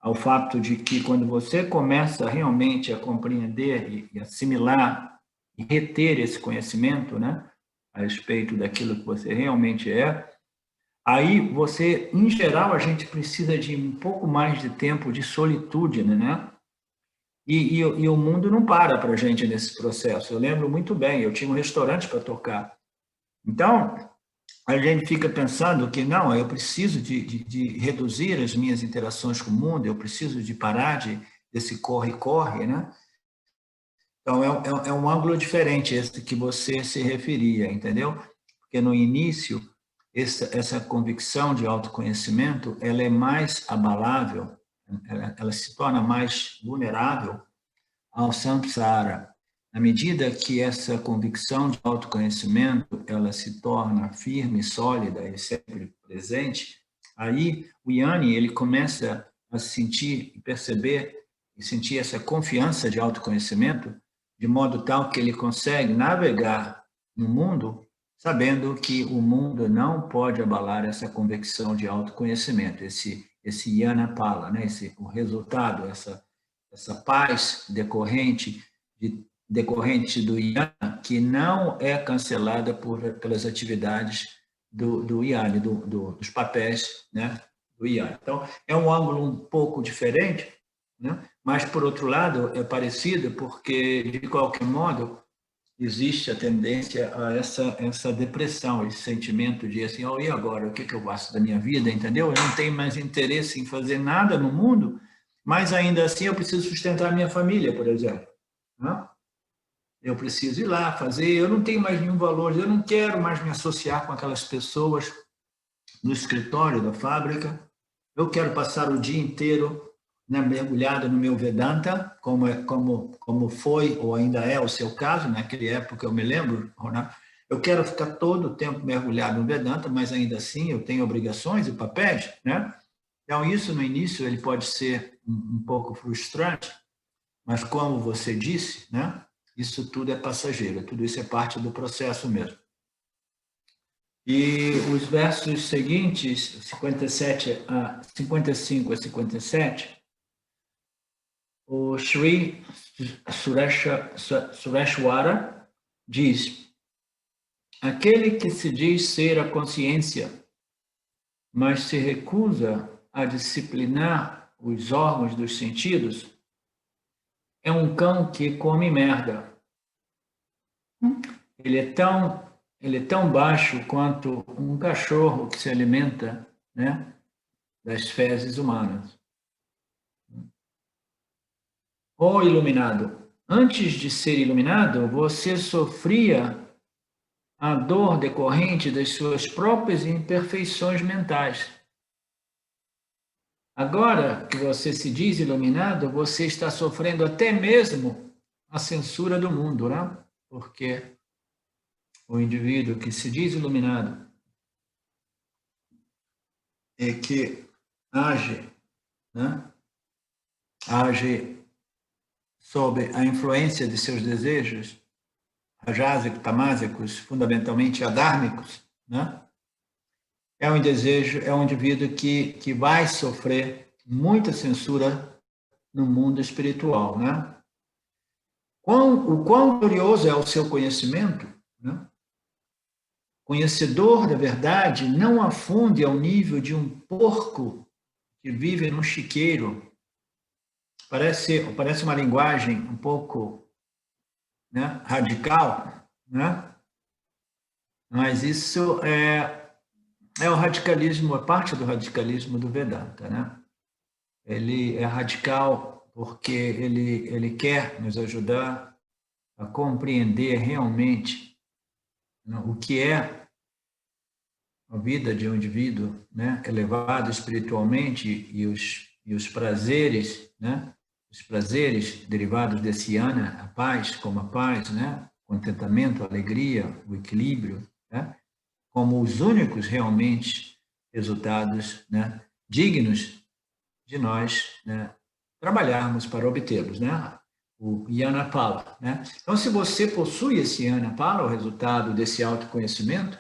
A: ao fato de que quando você começa realmente a compreender e assimilar e reter esse conhecimento, né, a respeito daquilo que você realmente é, aí você, em geral, a gente precisa de um pouco mais de tempo de solitude, né? E o mundo não para a gente nesse processo. Eu lembro muito bem, eu tinha um restaurante para tocar. Então, a gente fica pensando que, não, eu preciso de reduzir as minhas interações com o mundo, eu preciso de parar desse corre-corre, né? Então, é um ângulo diferente esse que você se referia, entendeu? Porque no início, essa convicção de autoconhecimento, ela é mais abalável, ela se torna mais vulnerável ao samsara. Na medida que essa convicção de autoconhecimento ela se torna firme, sólida e sempre presente, aí o Yanni ele começa a sentir e perceber e sentir essa confiança de autoconhecimento de modo tal que ele consegue navegar no mundo sabendo que o mundo não pode abalar essa convicção de autoconhecimento, esse Yanapala, né? O resultado, essa paz decorrente do Yana, que não é cancelada pelas atividades do Yana, dos papéis, né, do Yana. Então, é um ângulo um pouco diferente, né, mas, por outro lado, é parecido porque, de qualquer modo, existe a tendência a essa depressão, esse sentimento de assim, oh, e agora? O que eu faço da minha vida, entendeu? Eu não tenho mais interesse em fazer nada no mundo, mas ainda assim eu preciso sustentar minha família, por exemplo. Né? Eu preciso ir lá fazer, eu não tenho mais nenhum valor, eu não quero mais me associar com aquelas pessoas no escritório da fábrica, eu quero passar o dia inteiro, né, mergulhado no meu Vedanta, como foi ou ainda é o seu caso, naquela época eu me lembro, Ronaldo, eu quero ficar todo o tempo mergulhado no Vedanta, mas ainda assim eu tenho obrigações e papéis, né? Então isso no início ele pode ser um pouco frustrante, mas como você disse, né? Isso tudo é passageiro, tudo isso é parte do processo mesmo. E os versos seguintes, 55 a 57, o Sri Sureshwara diz: aquele que se diz ser a consciência, mas se recusa a disciplinar os órgãos dos sentidos, é um cão que come merda. Ele é tão baixo quanto um cachorro que se alimenta, né, das fezes humanas. Ó iluminado, antes de ser iluminado, você sofria a dor decorrente das suas próprias imperfeições mentais. Agora que você se diz iluminado, você está sofrendo até mesmo a censura do mundo, né? Porque o indivíduo que se diz iluminado e que age, né? Age sob a influência de seus desejos rajásicos, tamásicos, fundamentalmente adármicos, né? É um indivíduo que vai sofrer muita censura no mundo espiritual, né? O quão glorioso é o seu conhecimento, né? Conhecedor da verdade não afunde ao nível de um porco que vive num chiqueiro. Parece uma linguagem um pouco, né, radical, né? Mas isso é o radicalismo, é parte do radicalismo do Vedanta, né? Ele é radical porque ele quer nos ajudar a compreender realmente, né, o que é a vida de um indivíduo, né, elevado espiritualmente e os prazeres, né? Os prazeres derivados desse ana, a paz, como a paz, né? Contentamento, a alegria, o equilíbrio, né? Como os únicos realmente resultados, né, dignos de nós, né, trabalharmos para obtê-los, né? O Yanapala, né? Então, se você possui esse Yanapala, o resultado desse autoconhecimento,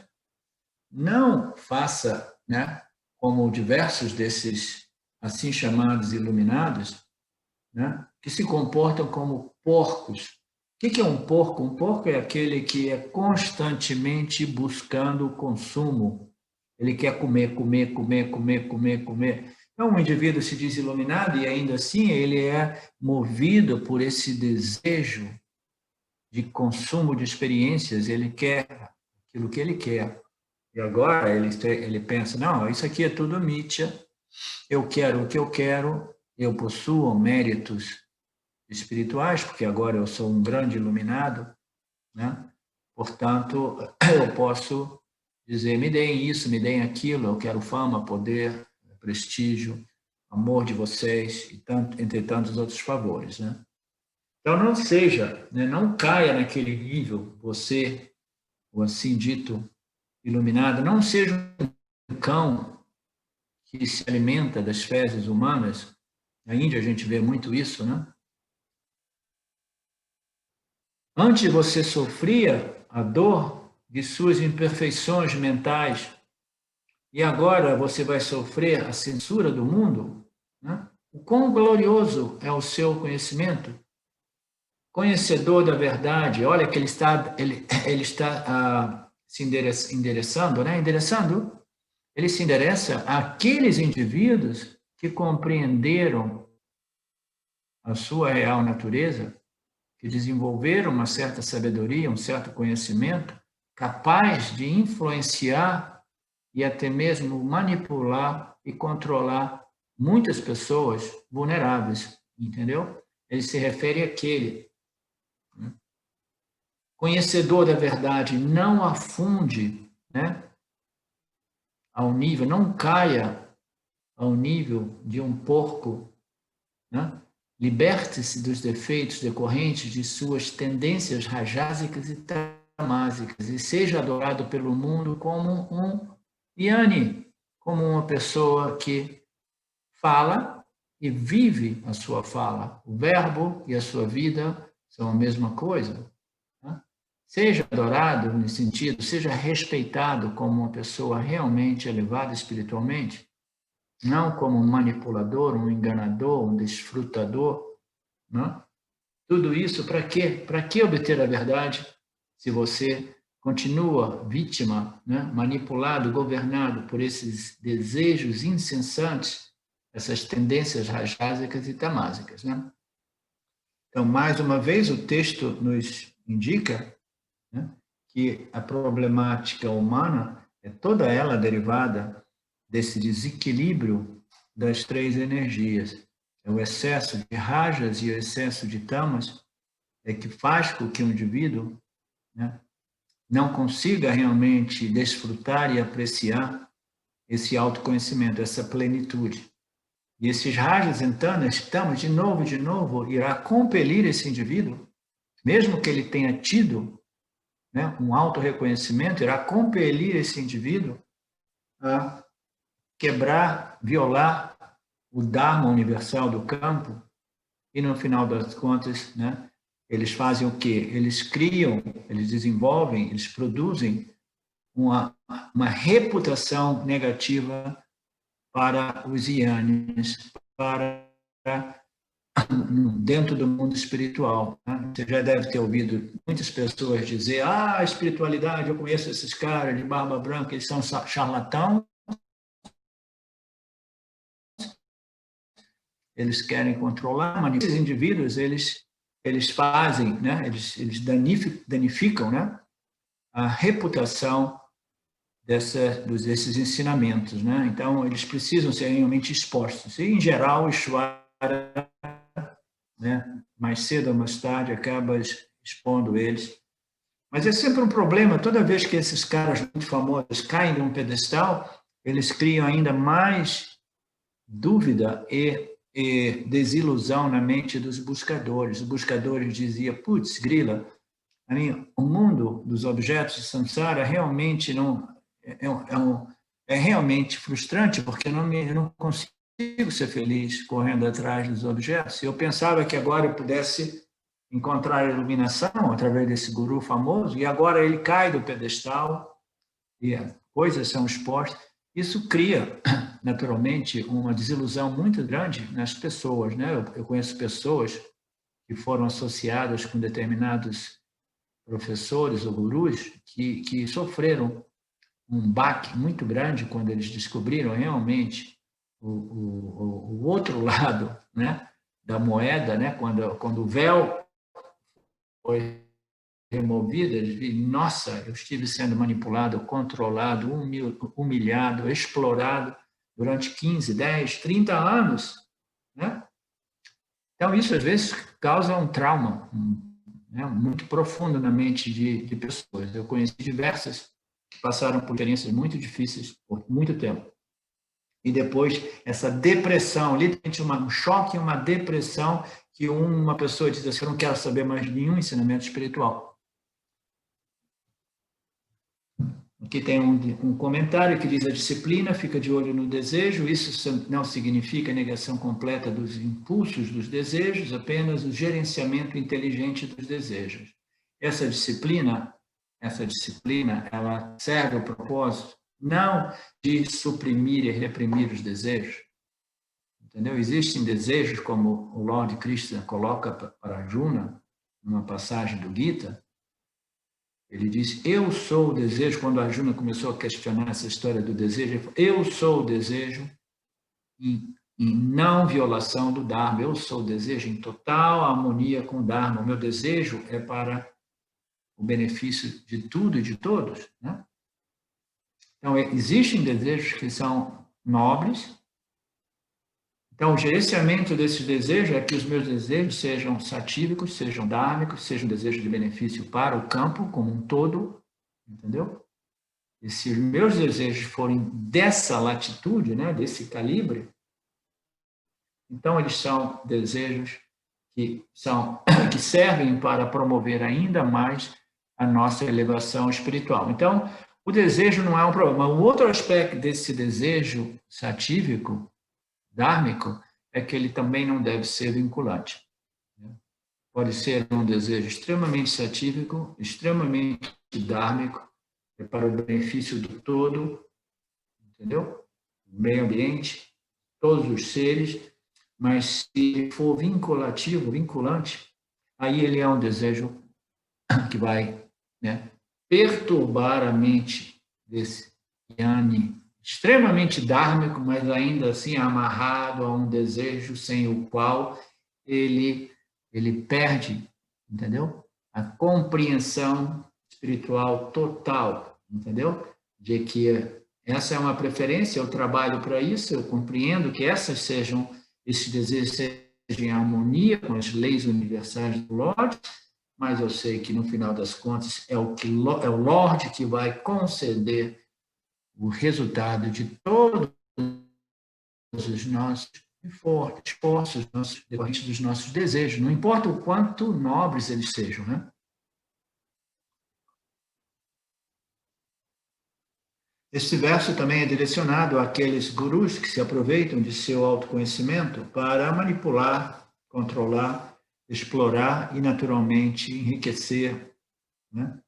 A: não faça, né, como diversos desses assim chamados iluminados, né, que se comportam como porcos. O que é um porco? Um porco é aquele que é constantemente buscando o consumo. Ele quer comer, comer, comer, comer, comer, comer. Então, um indivíduo se diz iluminado e ainda assim ele é movido por esse desejo de consumo de experiências. Ele quer aquilo que ele quer. E agora ele pensa, não, isso aqui é tudo mítia, eu quero o que eu quero, eu possuo méritos espirituais, porque agora eu sou um grande iluminado, né? Portanto, eu posso dizer, me deem isso, me deem aquilo, eu quero fama, poder, prestígio, amor de vocês, entre tantos outros favores, né? Então, não seja, né, não caia naquele nível, você, o assim dito iluminado, não seja um cão que se alimenta das fezes humanas. Na Índia a gente vê muito isso, né? Antes você sofria a dor de suas imperfeições mentais e agora você vai sofrer a censura do mundo, né? O quão glorioso é o seu conhecimento, conhecedor da verdade. Olha que ele está se endereçando, né? Ele se endereça àqueles indivíduos que compreenderam a sua real natureza, que desenvolveram uma certa sabedoria, um certo conhecimento, capaz de influenciar e até mesmo manipular e controlar muitas pessoas vulneráveis, entendeu? Ele se refere àquele. Conhecedor da verdade, não afunde, né, ao nível, não caia ao nível de um porco, né? Liberte-se dos defeitos decorrentes de suas tendências rajásicas e tamásicas e seja adorado pelo mundo como um Jnani, como uma pessoa que fala e vive a sua fala. O verbo e a sua vida são a mesma coisa. Né? Seja adorado nesse sentido, seja respeitado como uma pessoa realmente elevada espiritualmente, não como um manipulador, um enganador, um desfrutador. Né? Tudo isso para quê? Para que obter a verdade se você continua vítima, né? Manipulado, governado por esses desejos incessantes, essas tendências rajásicas e tamásicas, né? Então, mais uma vez, o texto nos indica, né, que a problemática humana é toda ela derivada desse desequilíbrio das três energias. É o excesso de rajas e o excesso de tamas é que faz com que o indivíduo, né, não consiga realmente desfrutar e apreciar esse autoconhecimento, essa plenitude. E esses rajas e tamas, de novo, irá compelir esse indivíduo, mesmo que ele tenha tido né, um autorreconhecimento, irá compelir esse indivíduo a quebrar, violar o Dharma universal do campo, e no final das contas, né, eles fazem o quê? Eles criam, eles desenvolvem, eles produzem uma reputação negativa para os ianes, para dentro do mundo espiritual. Né? Você já deve ter ouvido muitas pessoas dizer: a espiritualidade, eu conheço esses caras de barba branca, eles são charlatão. Eles querem controlar, mas esses indivíduos, eles fazem, né? eles danificam, né? A reputação desses ensinamentos. Né? Então, eles precisam ser realmente expostos. E, em geral, o Ishvara, né, mais cedo ou mais tarde, acaba expondo eles. Mas é sempre um problema, toda vez que esses caras muito famosos caem de um pedestal, eles criam ainda mais dúvida e desilusão na mente dos buscadores. Os buscadores diziam: putz, grila, o mundo dos objetos de samsara realmente não é realmente frustrante, porque eu não consigo ser feliz correndo atrás dos objetos. Eu pensava que agora eu pudesse encontrar a iluminação através desse guru famoso, e agora ele cai do pedestal e coisas são expostas. Isso cria, naturalmente, uma desilusão muito grande nas pessoas. Né? Eu conheço pessoas que foram associadas com determinados professores ou gurus que sofreram um baque muito grande quando eles descobriram realmente o outro lado, né, da moeda, né, quando o véu foi removido, eles viram: nossa, eu estive sendo manipulado, controlado, humilhado, explorado durante 15, 10, 30 anos. Né? Então, isso às vezes causa um trauma, né, muito profundo na mente de pessoas. Eu conheci diversas que passaram por experiências muito difíceis por muito tempo. E depois, essa depressão, literalmente um choque, uma depressão, que uma pessoa diz assim: eu não quero saber mais de nenhum ensinamento espiritual. Aqui tem um comentário que diz: a disciplina fica de olho no desejo. Isso não significa negação completa dos impulsos dos desejos, apenas o gerenciamento inteligente dos desejos. Essa disciplina, ela serve ao propósito não de suprimir e reprimir os desejos. Entendeu? Existem desejos, como o Lord Krishna coloca para Arjuna, numa passagem do Gita. Ele diz: eu sou o desejo. Quando Arjuna começou a questionar essa história do desejo, ele falou: eu sou o desejo em não violação do Dharma. Eu sou o desejo em total harmonia com o Dharma. O meu desejo é para o benefício de tudo e de todos. Né? Então, existem desejos que são nobres. Então, o gerenciamento desses desejos é que os meus desejos sejam satívicos, sejam dármicos, sejam desejos de benefício para o campo como um todo, entendeu? E se os meus desejos forem dessa latitude, né, desse calibre, então eles são desejos que servem para promover ainda mais a nossa elevação espiritual. Então, o desejo não é um problema. Um outro aspecto desse desejo satívico, dármico, é que ele também não deve ser vinculante. Pode ser um desejo extremamente satívico, extremamente dármico, para o benefício do todo, entendeu? O meio ambiente, todos os seres, mas se for vinculante, aí ele é um desejo que vai, né, perturbar a mente desse jnani extremamente dármico, mas ainda assim amarrado a um desejo sem o qual ele perde, entendeu? A compreensão espiritual total, entendeu? De que essa é uma preferência, eu trabalho para isso, eu compreendo que esses desejos sejam em harmonia com as leis universais do Lorde, mas eu sei que no final das contas é o Lorde que vai conceder o resultado de todos os nossos esforços, decorrentes dos nossos desejos, não importa o quanto nobres eles sejam, né? Este verso também é direcionado àqueles gurus que se aproveitam de seu autoconhecimento para manipular, controlar, explorar e, naturalmente, enriquecer, né?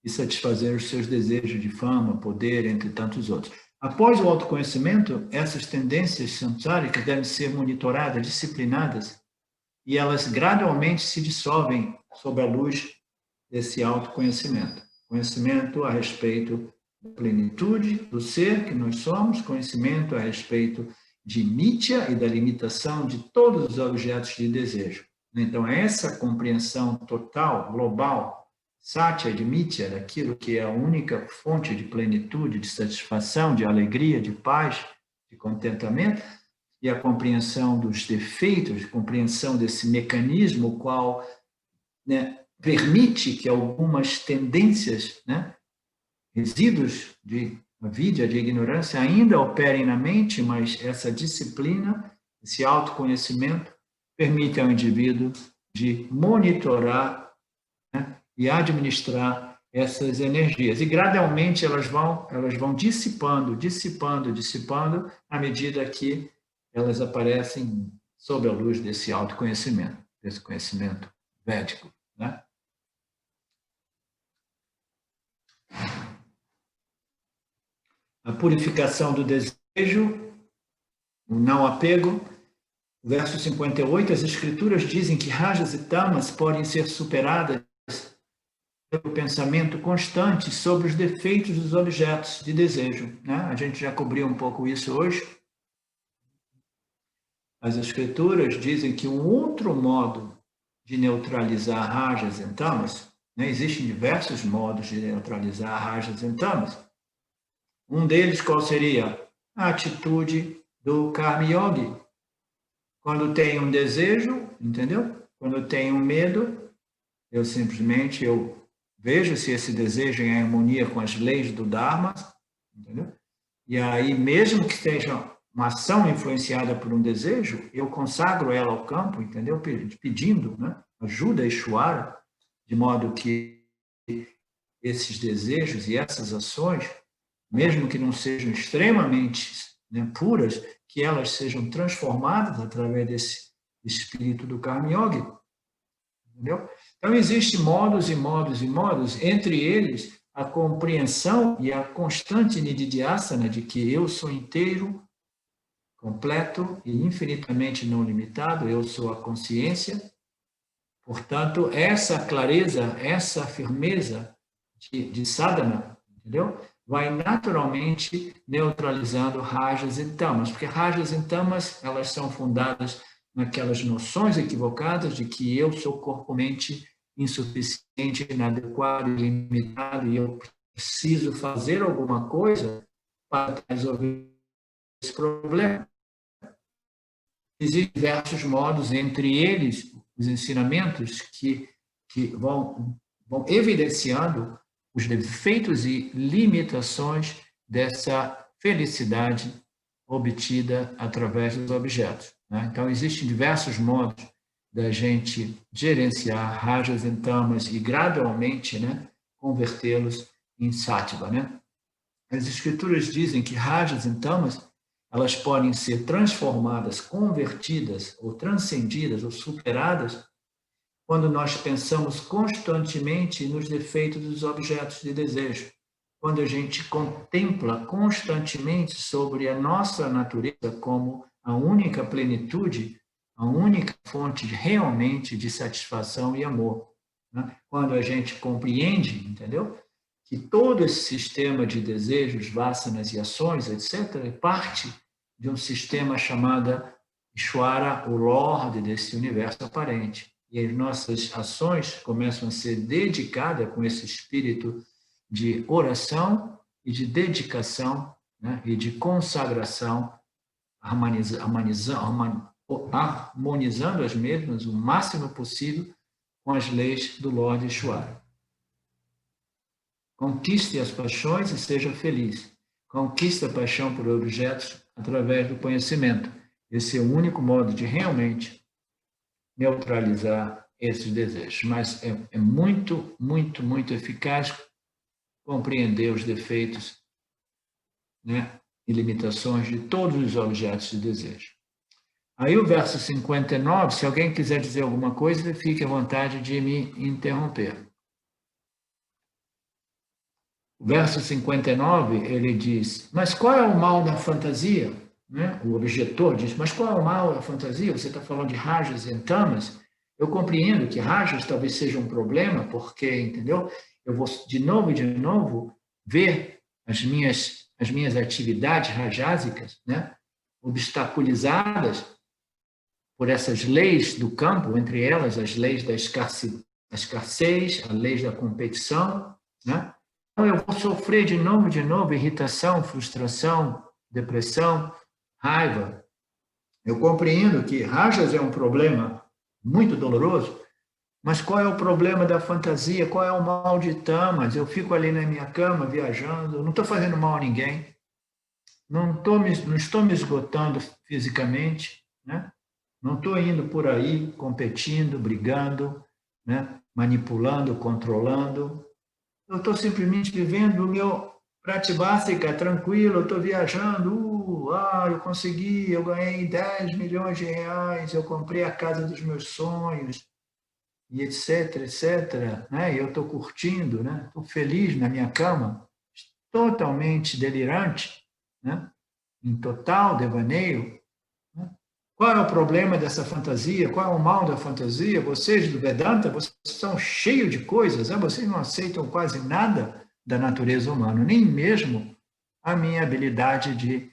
A: E satisfazer os seus desejos de fama, poder, entre tantos outros. Após o autoconhecimento, essas tendências samsáricas devem ser monitoradas, disciplinadas, e elas gradualmente se dissolvem sob a luz desse autoconhecimento. Conhecimento a respeito da plenitude do ser que nós somos, conhecimento a respeito de nitya e da limitação de todos os objetos de desejo. Então, essa compreensão total, global, Satya de Mithya, daquilo que é a única fonte de plenitude, de satisfação, de alegria, de paz, de contentamento, e a compreensão dos defeitos, compreensão desse mecanismo qual, né, permite que algumas tendências, né, resíduos de avidya, de ignorância, ainda operem na mente, mas essa disciplina, esse autoconhecimento, permite ao indivíduo de monitorar, né, e administrar essas energias. E gradualmente elas vão dissipando à medida que elas aparecem sob a luz desse autoconhecimento, desse conhecimento védico, né? A purificação do desejo, o não apego. Verso 58, as escrituras dizem que rajas e tamas podem ser superadas pelo pensamento constante sobre os defeitos dos objetos de desejo, né? A gente já cobriu um pouco isso hoje. As escrituras dizem que um outro modo de neutralizar rajas e tamas, né? Existem diversos modos de neutralizar rajas e tamas. Um deles qual seria? A atitude do Karma Yogi. Quando tem um desejo, entendeu? Quando tem um medo, eu simplesmente vejo se esse desejo é em harmonia com as leis do Dharma, entendeu? E aí, mesmo que seja uma ação influenciada por um desejo, eu consagro ela ao campo, entendeu? Pedindo, né, ajuda a Ishvara, de modo que esses desejos e essas ações, mesmo que não sejam extremamente, né, puras, que elas sejam transformadas através desse espírito do Karma Yoga. Entendeu? Então, existem modos e modos e modos, entre eles a compreensão e a constante nididhyasana de que eu sou inteiro, completo e infinitamente não limitado, eu sou a consciência. Portanto, essa clareza, essa firmeza de sadhana, entendeu? Vai naturalmente neutralizando rajas e tamas, porque rajas e tamas, elas são fundadas naquelas noções equivocadas de que eu sou corpo-mente insuficiente, inadequado, ilimitado, e eu preciso fazer alguma coisa para resolver esse problema. Existem diversos modos, entre eles os ensinamentos que vão evidenciando os defeitos e limitações dessa felicidade obtida através dos objetos, né? Então, existem diversos modos da gente gerenciar rajas e tamas e gradualmente, né, convertê-los em sattva, né? As escrituras dizem que rajas e tamas, elas podem ser transformadas, convertidas ou transcendidas ou superadas quando nós pensamos constantemente nos defeitos dos objetos de desejo, quando a gente contempla constantemente sobre a nossa natureza como a única plenitude, a única fonte realmente de satisfação e amor, né? Quando a gente compreende, entendeu? Que todo esse sistema de desejos, vasanas e ações, etc., é parte de um sistema chamado Ishvara, o Lorde desse universo aparente. E as nossas ações começam a ser dedicadas com esse espírito de oração e de dedicação, né, e de consagração, harmonizando as mesmas o máximo possível com as leis do Lorde Ishvara. Conquiste as paixões e seja feliz. Conquiste a paixão por objetos através do conhecimento. Esse é o único modo de realmente neutralizar esses desejos. Mas é muito, muito, muito eficaz compreender os defeitos né, e limitações de todos os objetos de desejo. Aí o verso 59, se alguém quiser dizer alguma coisa, fique à vontade de me interromper. O verso 59, ele diz, mas qual é o mal da fantasia? Né? O objetor diz, mas qual é o mal da fantasia? Você está falando de rajas e tamas. Eu compreendo que rajas talvez seja um problema, porque, entendeu? Eu vou de novo ver as minhas atividades rajásicas, né, obstaculizadas por essas leis do campo, entre elas as leis da escassez, as leis da competição, né? Então eu vou sofrer de novo irritação, frustração, depressão, raiva. Eu compreendo que rajas é um problema muito doloroso, mas qual é o problema da fantasia? Qual é o mal de tamas? Eu fico ali na minha cama viajando, não estou fazendo mal a ninguém, não estou me esgotando fisicamente, né? Não estou indo por aí competindo, brigando, né? Manipulando, controlando. Eu estou simplesmente vivendo o meu Pratibhasika, tranquilo, eu estou viajando, eu consegui, eu ganhei 10 milhões de reais, eu comprei a casa dos meus sonhos, e etc, né? Eu estou curtindo, né? Estou feliz na minha cama, totalmente delirante, né? Em total devaneio. Né? Qual é o problema dessa fantasia? Qual é o mal da fantasia? Vocês do Vedanta, vocês são cheios de coisas, né? Vocês não aceitam quase nada da natureza humana, nem mesmo a minha habilidade de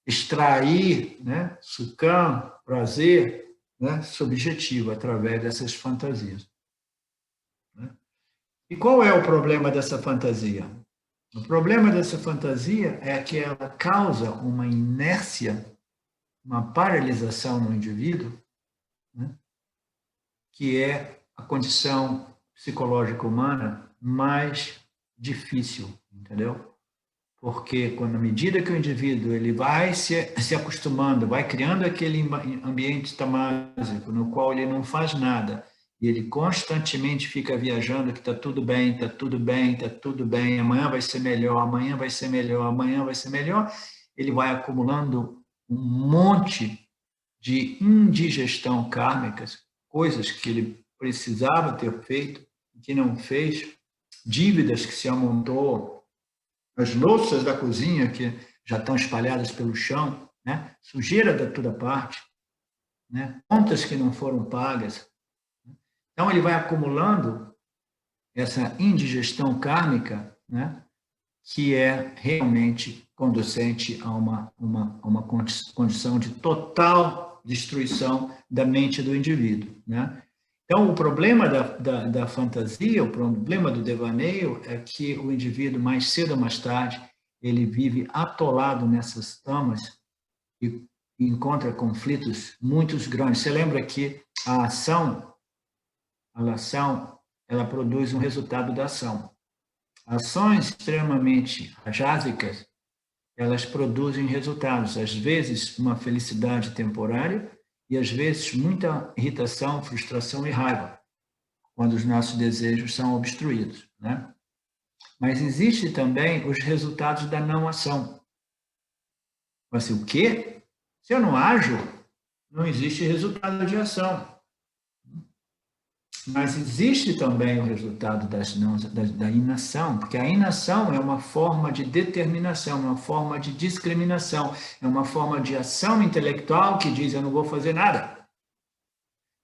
A: extrair, né, sukham, prazer, né, subjetivo através dessas fantasias. E qual é o problema dessa fantasia? O problema dessa fantasia é que ela causa uma inércia, uma paralisação no indivíduo, né, que é a condição psicológica humana mais difícil, entendeu? Porque quando, à medida que o indivíduo ele vai se acostumando, vai criando aquele ambiente tamásico no qual ele não faz nada, e ele constantemente fica viajando que está tudo bem, está tudo bem, está tudo bem, amanhã vai ser melhor, amanhã vai ser melhor, amanhã vai ser melhor, ele vai acumulando um monte de indigestão kármica, coisas que ele precisava ter feito, que não fez, dívidas que se amontou, as louças da cozinha que já estão espalhadas pelo chão, né? Sujeira de toda parte, né? Contas que não foram pagas. Então, ele vai acumulando essa indigestão kármica, né? Que é realmente conducente a uma condição de total destruição da mente do indivíduo, né? Então, o problema da fantasia, o problema do devaneio é que o indivíduo, mais cedo ou mais tarde, ele vive atolado nessas tamas e encontra conflitos muito grandes. Você lembra que a ação, ela produz um resultado da ação. Ações extremamente rajásicas, elas produzem resultados, às vezes uma felicidade temporária, e, às vezes, muita irritação, frustração e raiva, quando os nossos desejos são obstruídos, né? Mas existe também os resultados da não ação. Assim, o quê? Se eu não ajo, não existe resultado de ação. Mas existe também o resultado da inação, porque a inação é uma forma de determinação, uma forma de discriminação, é uma forma de ação intelectual que diz eu não vou fazer nada.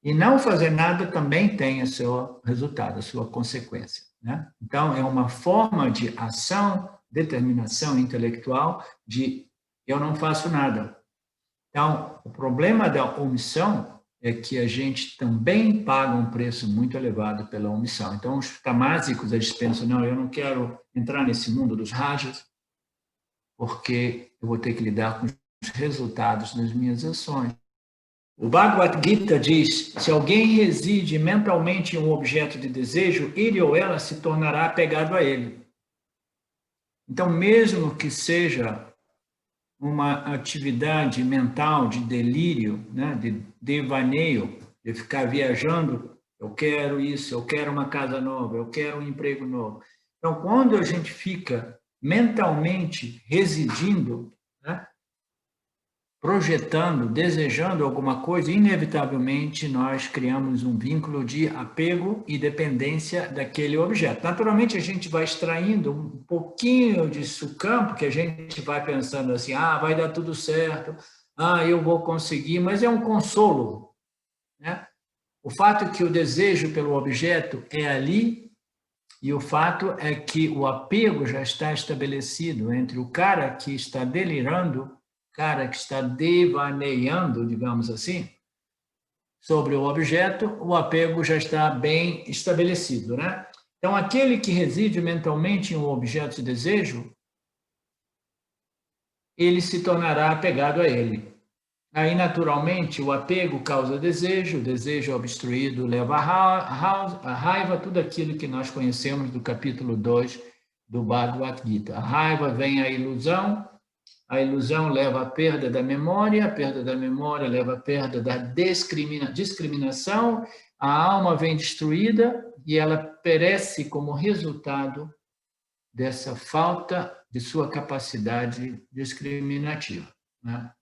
A: E não fazer nada também tem o seu resultado, a sua consequência, né? Então, é uma forma de ação, determinação intelectual de eu não faço nada. Então, o problema da omissão é que a gente também paga um preço muito elevado pela omissão. Então, os tamásicos, eles pensam, não, eu não quero entrar nesse mundo dos rajas, porque eu vou ter que lidar com os resultados das minhas ações. O Bhagavad Gita diz, se alguém reside mentalmente em um objeto de desejo, ele ou ela se tornará apegado a ele. Então, mesmo que seja uma atividade mental de delírio, né, de devaneio, de ficar viajando, eu quero isso, eu quero uma casa nova, eu quero um emprego novo. Então, quando a gente fica mentalmente residindo, né? Projetando, desejando alguma coisa, inevitavelmente nós criamos um vínculo de apego e dependência daquele objeto. Naturalmente, a gente vai extraindo um pouquinho disso campo, que a gente vai pensando assim, vai dar tudo certo, eu vou conseguir, mas é um consolo, né? O fato é que o desejo pelo objeto é ali, e o fato é que o apego já está estabelecido entre o cara que está delirando, cara que está devaneando, digamos assim, sobre o objeto, o apego já está bem estabelecido, né? Então, aquele que reside mentalmente em um objeto de desejo, ele se tornará apegado a ele. Aí, naturalmente, o apego causa desejo, o desejo obstruído leva a raiva, tudo aquilo que nós conhecemos do capítulo 2 do Bhagavad Gita. A raiva vem a ilusão leva à perda da memória, a perda da memória leva à perda da discriminação, a alma vem destruída e ela perece como resultado dessa falta de sua capacidade discriminativa, né?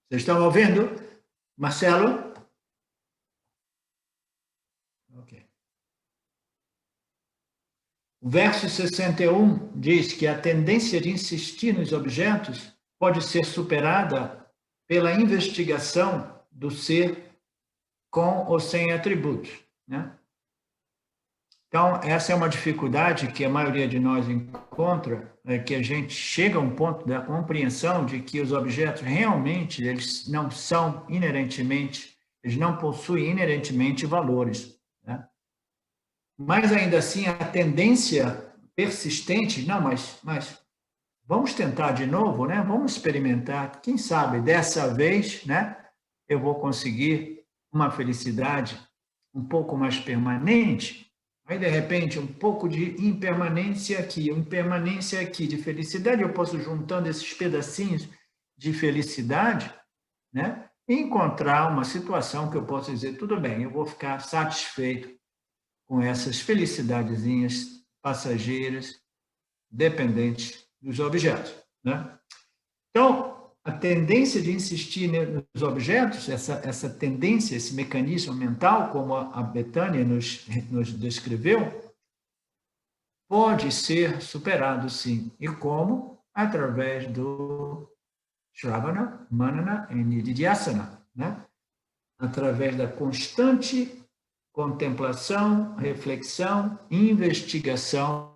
A: Vocês estão ouvindo? Marcelo? Ok. O verso 61 diz que a tendência de insistir nos objetos pode ser superada pela investigação do ser com ou sem atributos, né? Então, essa é uma dificuldade que a maioria de nós encontra, que a gente chega a um ponto da compreensão de que os objetos realmente, eles não são inerentemente, eles não possuem inerentemente valores, né? Mas, ainda assim, a tendência persistente, não, mas vamos tentar de novo, né? Vamos experimentar, quem sabe, dessa vez, né, eu vou conseguir uma felicidade um pouco mais permanente. Aí, de repente, um pouco de impermanência aqui, de felicidade, eu posso juntando esses pedacinhos de felicidade, né, e encontrar uma situação que eu possa dizer, tudo bem, eu vou ficar satisfeito com essas felicidadezinhas passageiras, dependentes dos objetos, né? Então, a tendência de insistir nos objetos, essa tendência, esse mecanismo mental, como a Betânia nos descreveu, pode ser superado, sim. E como? Através do Shravana, Manana e Nididhyasana, né? Através da constante contemplação, reflexão, investigação,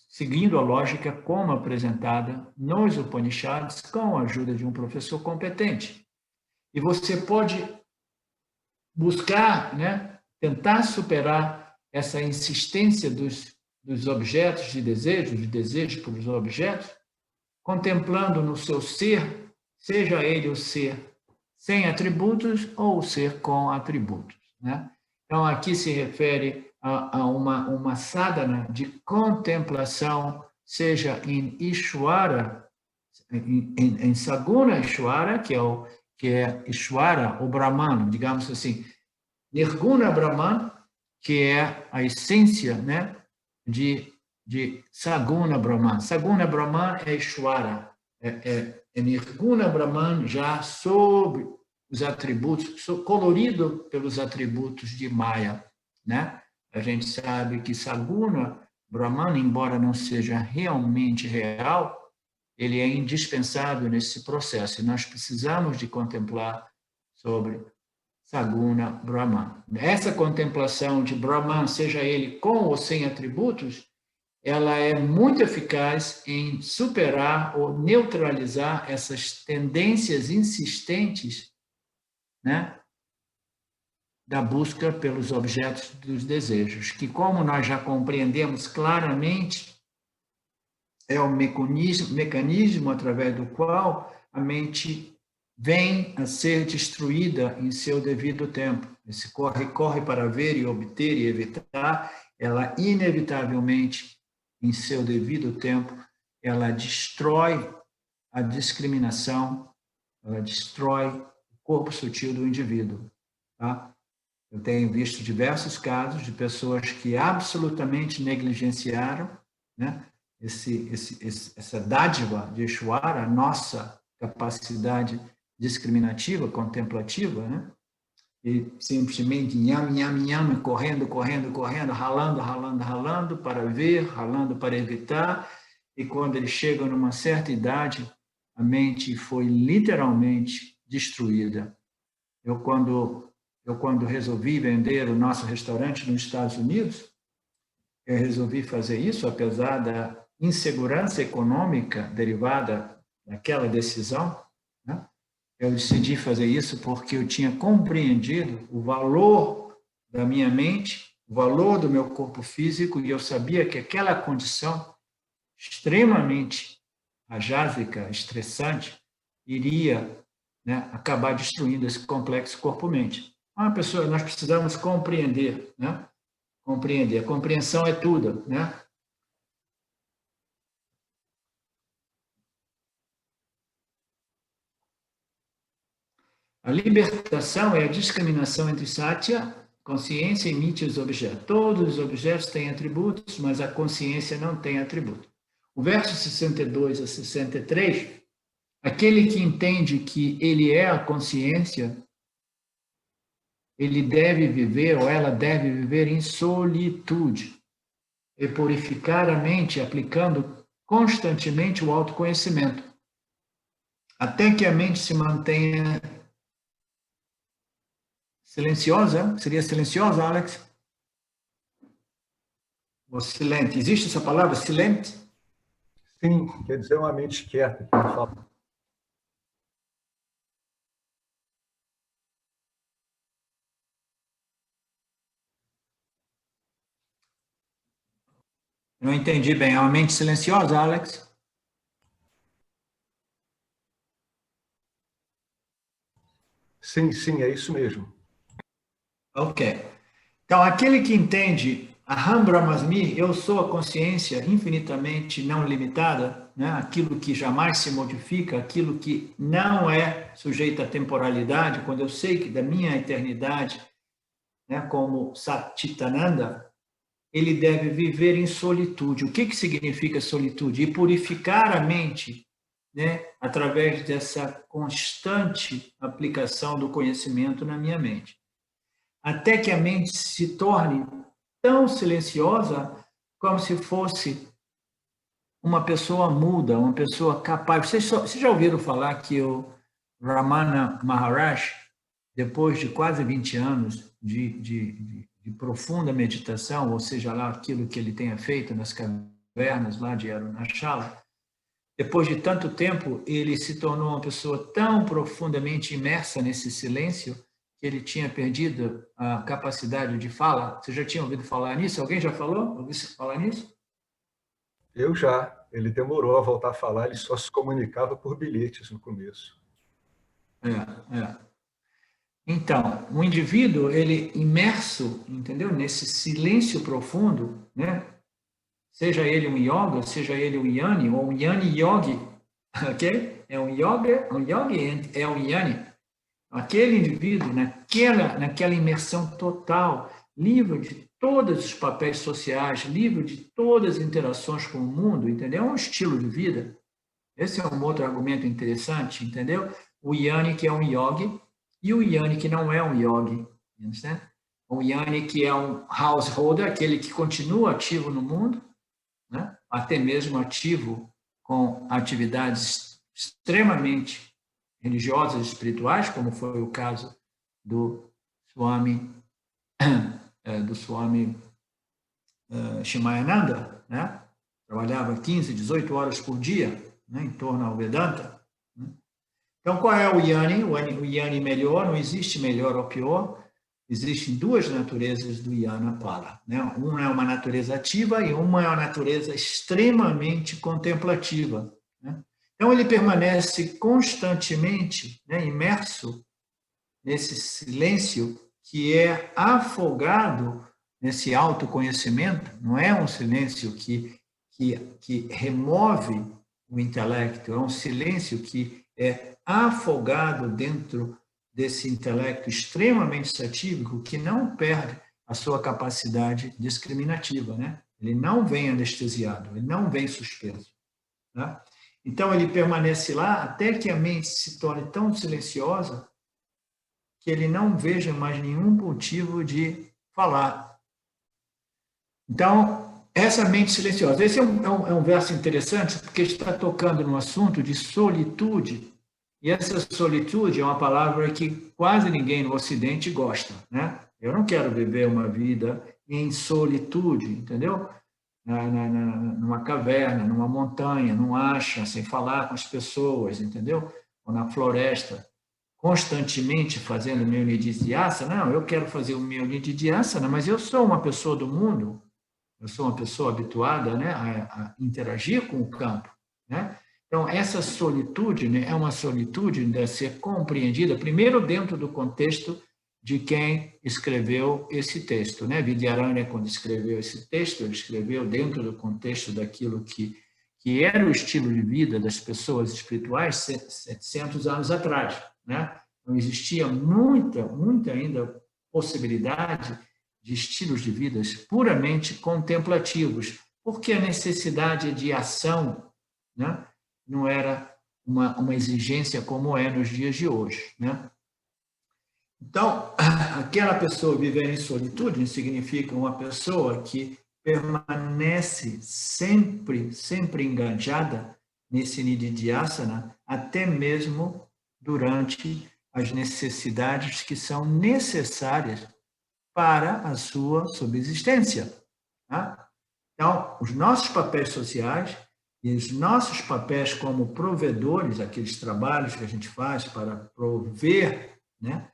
A: seguindo a lógica como apresentada nos Upanishads, com a ajuda de um professor competente. E você pode buscar, né, tentar superar essa insistência dos objetos de desejo pelos objetos, contemplando no seu ser, seja ele o ser sem atributos ou o ser com atributos, né? Então, aqui se refere a uma sadhana de contemplação, seja em Ishvara, em Saguna Ishvara, que é Ishvara, o Brahman, digamos assim, Nirguna Brahman, que é a essência, né, de Saguna Brahman. Saguna Brahman é Ishvara, é Nirguna Brahman já sob os atributos, colorido pelos atributos de Maya, né? A gente sabe que Saguna Brahman, embora não seja realmente real, ele é indispensável nesse processo. E nós precisamos de contemplar sobre Saguna Brahman. Essa contemplação de Brahman, seja ele com ou sem atributos, ela é muito eficaz em superar ou neutralizar essas tendências insistentes, né, da busca pelos objetos dos desejos, que, como nós já compreendemos claramente, é o mecanismo através do qual a mente vem a ser destruída em seu devido tempo. Esse corre para ver e obter e evitar, ela inevitavelmente, em seu devido tempo, ela destrói a discriminação, ela destrói o corpo sutil do indivíduo, tá? Eu tenho visto diversos casos de pessoas que absolutamente negligenciaram, né, essa dádiva de Ishvara, a nossa capacidade discriminativa, contemplativa, né? E simplesmente nham, nham, nham, correndo, correndo, correndo, ralando, ralando, ralando para ver, ralando para evitar, e quando eles chegam numa certa idade, a mente foi literalmente destruída. Eu, quando resolvi vender o nosso restaurante nos Estados Unidos, eu resolvi fazer isso, apesar da insegurança econômica derivada daquela decisão, né? Eu decidi fazer isso porque eu tinha compreendido o valor da minha mente, o valor do meu corpo físico, e eu sabia que aquela condição extremamente ajásica, estressante, iria, né, acabar destruindo esse complexo corpo-mente. Nós precisamos compreender, né? Compreender. A compreensão é tudo, né? A libertação é a discriminação entre Satya, consciência, e Mithya, os objetos. Todos os objetos têm atributos, mas a consciência não tem atributo. O verso 62 a 63, aquele que entende que ele é a consciência, ele deve viver, ou ela deve viver em solitude, e purificar a mente aplicando constantemente o autoconhecimento, até que a mente se mantenha silenciosa. Seria silenciosa, Alex? Ou silente? Existe essa palavra, silente?
C: Sim, quer dizer uma mente quieta, que não fala.
A: Não entendi bem. É uma mente silenciosa, Alex?
C: Sim, sim, é isso mesmo.
A: Ok. Então, aquele que entende Aham Brahmasmi, eu sou a consciência infinitamente não limitada, né? Aquilo que jamais se modifica, aquilo que não é sujeito à temporalidade, quando eu sei que da minha eternidade, né, como Satchitananda, ele deve viver em solitude. O que significa solitude? E purificar a mente, né, através dessa constante aplicação do conhecimento na minha mente. Até que a mente se torne tão silenciosa como se fosse uma pessoa muda, uma pessoa capaz. Vocês já ouviram falar que o Ramana Maharaj, depois de quase 20 anos de profunda meditação, ou seja lá aquilo que ele tenha feito nas cavernas lá de Arunachala, depois de tanto tempo, ele se tornou uma pessoa tão profundamente imersa nesse silêncio que ele tinha perdido a capacidade de fala. Você já tinha ouvido falar nisso? Alguém já falou? Ouviu falar nisso?
C: Eu já. Ele demorou a voltar a falar, ele só se comunicava por bilhetes no começo.
A: Então, o indivíduo, ele imerso, entendeu? Nesse silêncio profundo, né? Seja ele um yoga, seja ele um yani, ou um yani yogi, ok? É um yoga, um yogi é um yani. Aquele indivíduo, naquela imersão total, livre de todos os papéis sociais, livre de todas as interações com o mundo, entendeu? É um estilo de vida. Esse é um outro argumento interessante, entendeu? O yani que é um yogi e o yani que não é um yogi, entende? O yani que é um householder, aquele que continua ativo no mundo, né? Até mesmo ativo com atividades extremamente religiosas e espirituais, como foi o caso do Swami Shimayananda, né? Trabalhava 15, 18 horas por dia, né, em torno ao Vedanta. Né? Então, qual é o yani? O yani melhor, não existe melhor ou pior. Existem duas naturezas do Yanapala. Né? Uma é uma natureza ativa e uma é uma natureza extremamente contemplativa. Né? Então, ele permanece constantemente, né, imerso nesse silêncio que é afogado nesse autoconhecimento. Não é um silêncio que remove o intelecto, é um silêncio que é afogado dentro desse intelecto extremamente satívico que não perde a sua capacidade discriminativa, né? Ele não vem anestesiado, ele não vem suspenso, né? Então, ele permanece lá até que a mente se torne tão silenciosa que ele não veja mais nenhum motivo de falar. Então, essa mente silenciosa. Esse é um verso interessante, porque está tocando no assunto de solitude. E essa solitude é uma palavra que quase ninguém no Ocidente gosta, né? Eu não quero viver uma vida em solitude, entendeu? Numa caverna, numa montanha, num acha, sem falar com as pessoas, entendeu? Ou na floresta, constantemente fazendo meu nididhyasana. Não, eu quero fazer o meu nididhyasana, mas eu sou uma pessoa do mundo, eu sou uma pessoa habituada, né, a interagir com o campo, né? Então, essa solitude, né, é uma solitude que deve ser compreendida, primeiro, dentro do contexto de quem escreveu esse texto, né? Vidyaranya, quando escreveu esse texto, ele escreveu dentro do contexto daquilo que era o estilo de vida das pessoas espirituais 700 anos atrás, né? Não existia muita ainda possibilidade de estilos de vidas puramente contemplativos, porque a necessidade de ação, né, não era uma exigência como é nos dias de hoje, né? Então, aquela pessoa vivendo em solitude significa uma pessoa que permanece sempre engajada nesse nididhyasana, até mesmo durante as necessidades que são necessárias para a sua subsistência, tá? Então, os nossos papéis sociais e os nossos papéis como provedores, aqueles trabalhos que a gente faz para prover, né,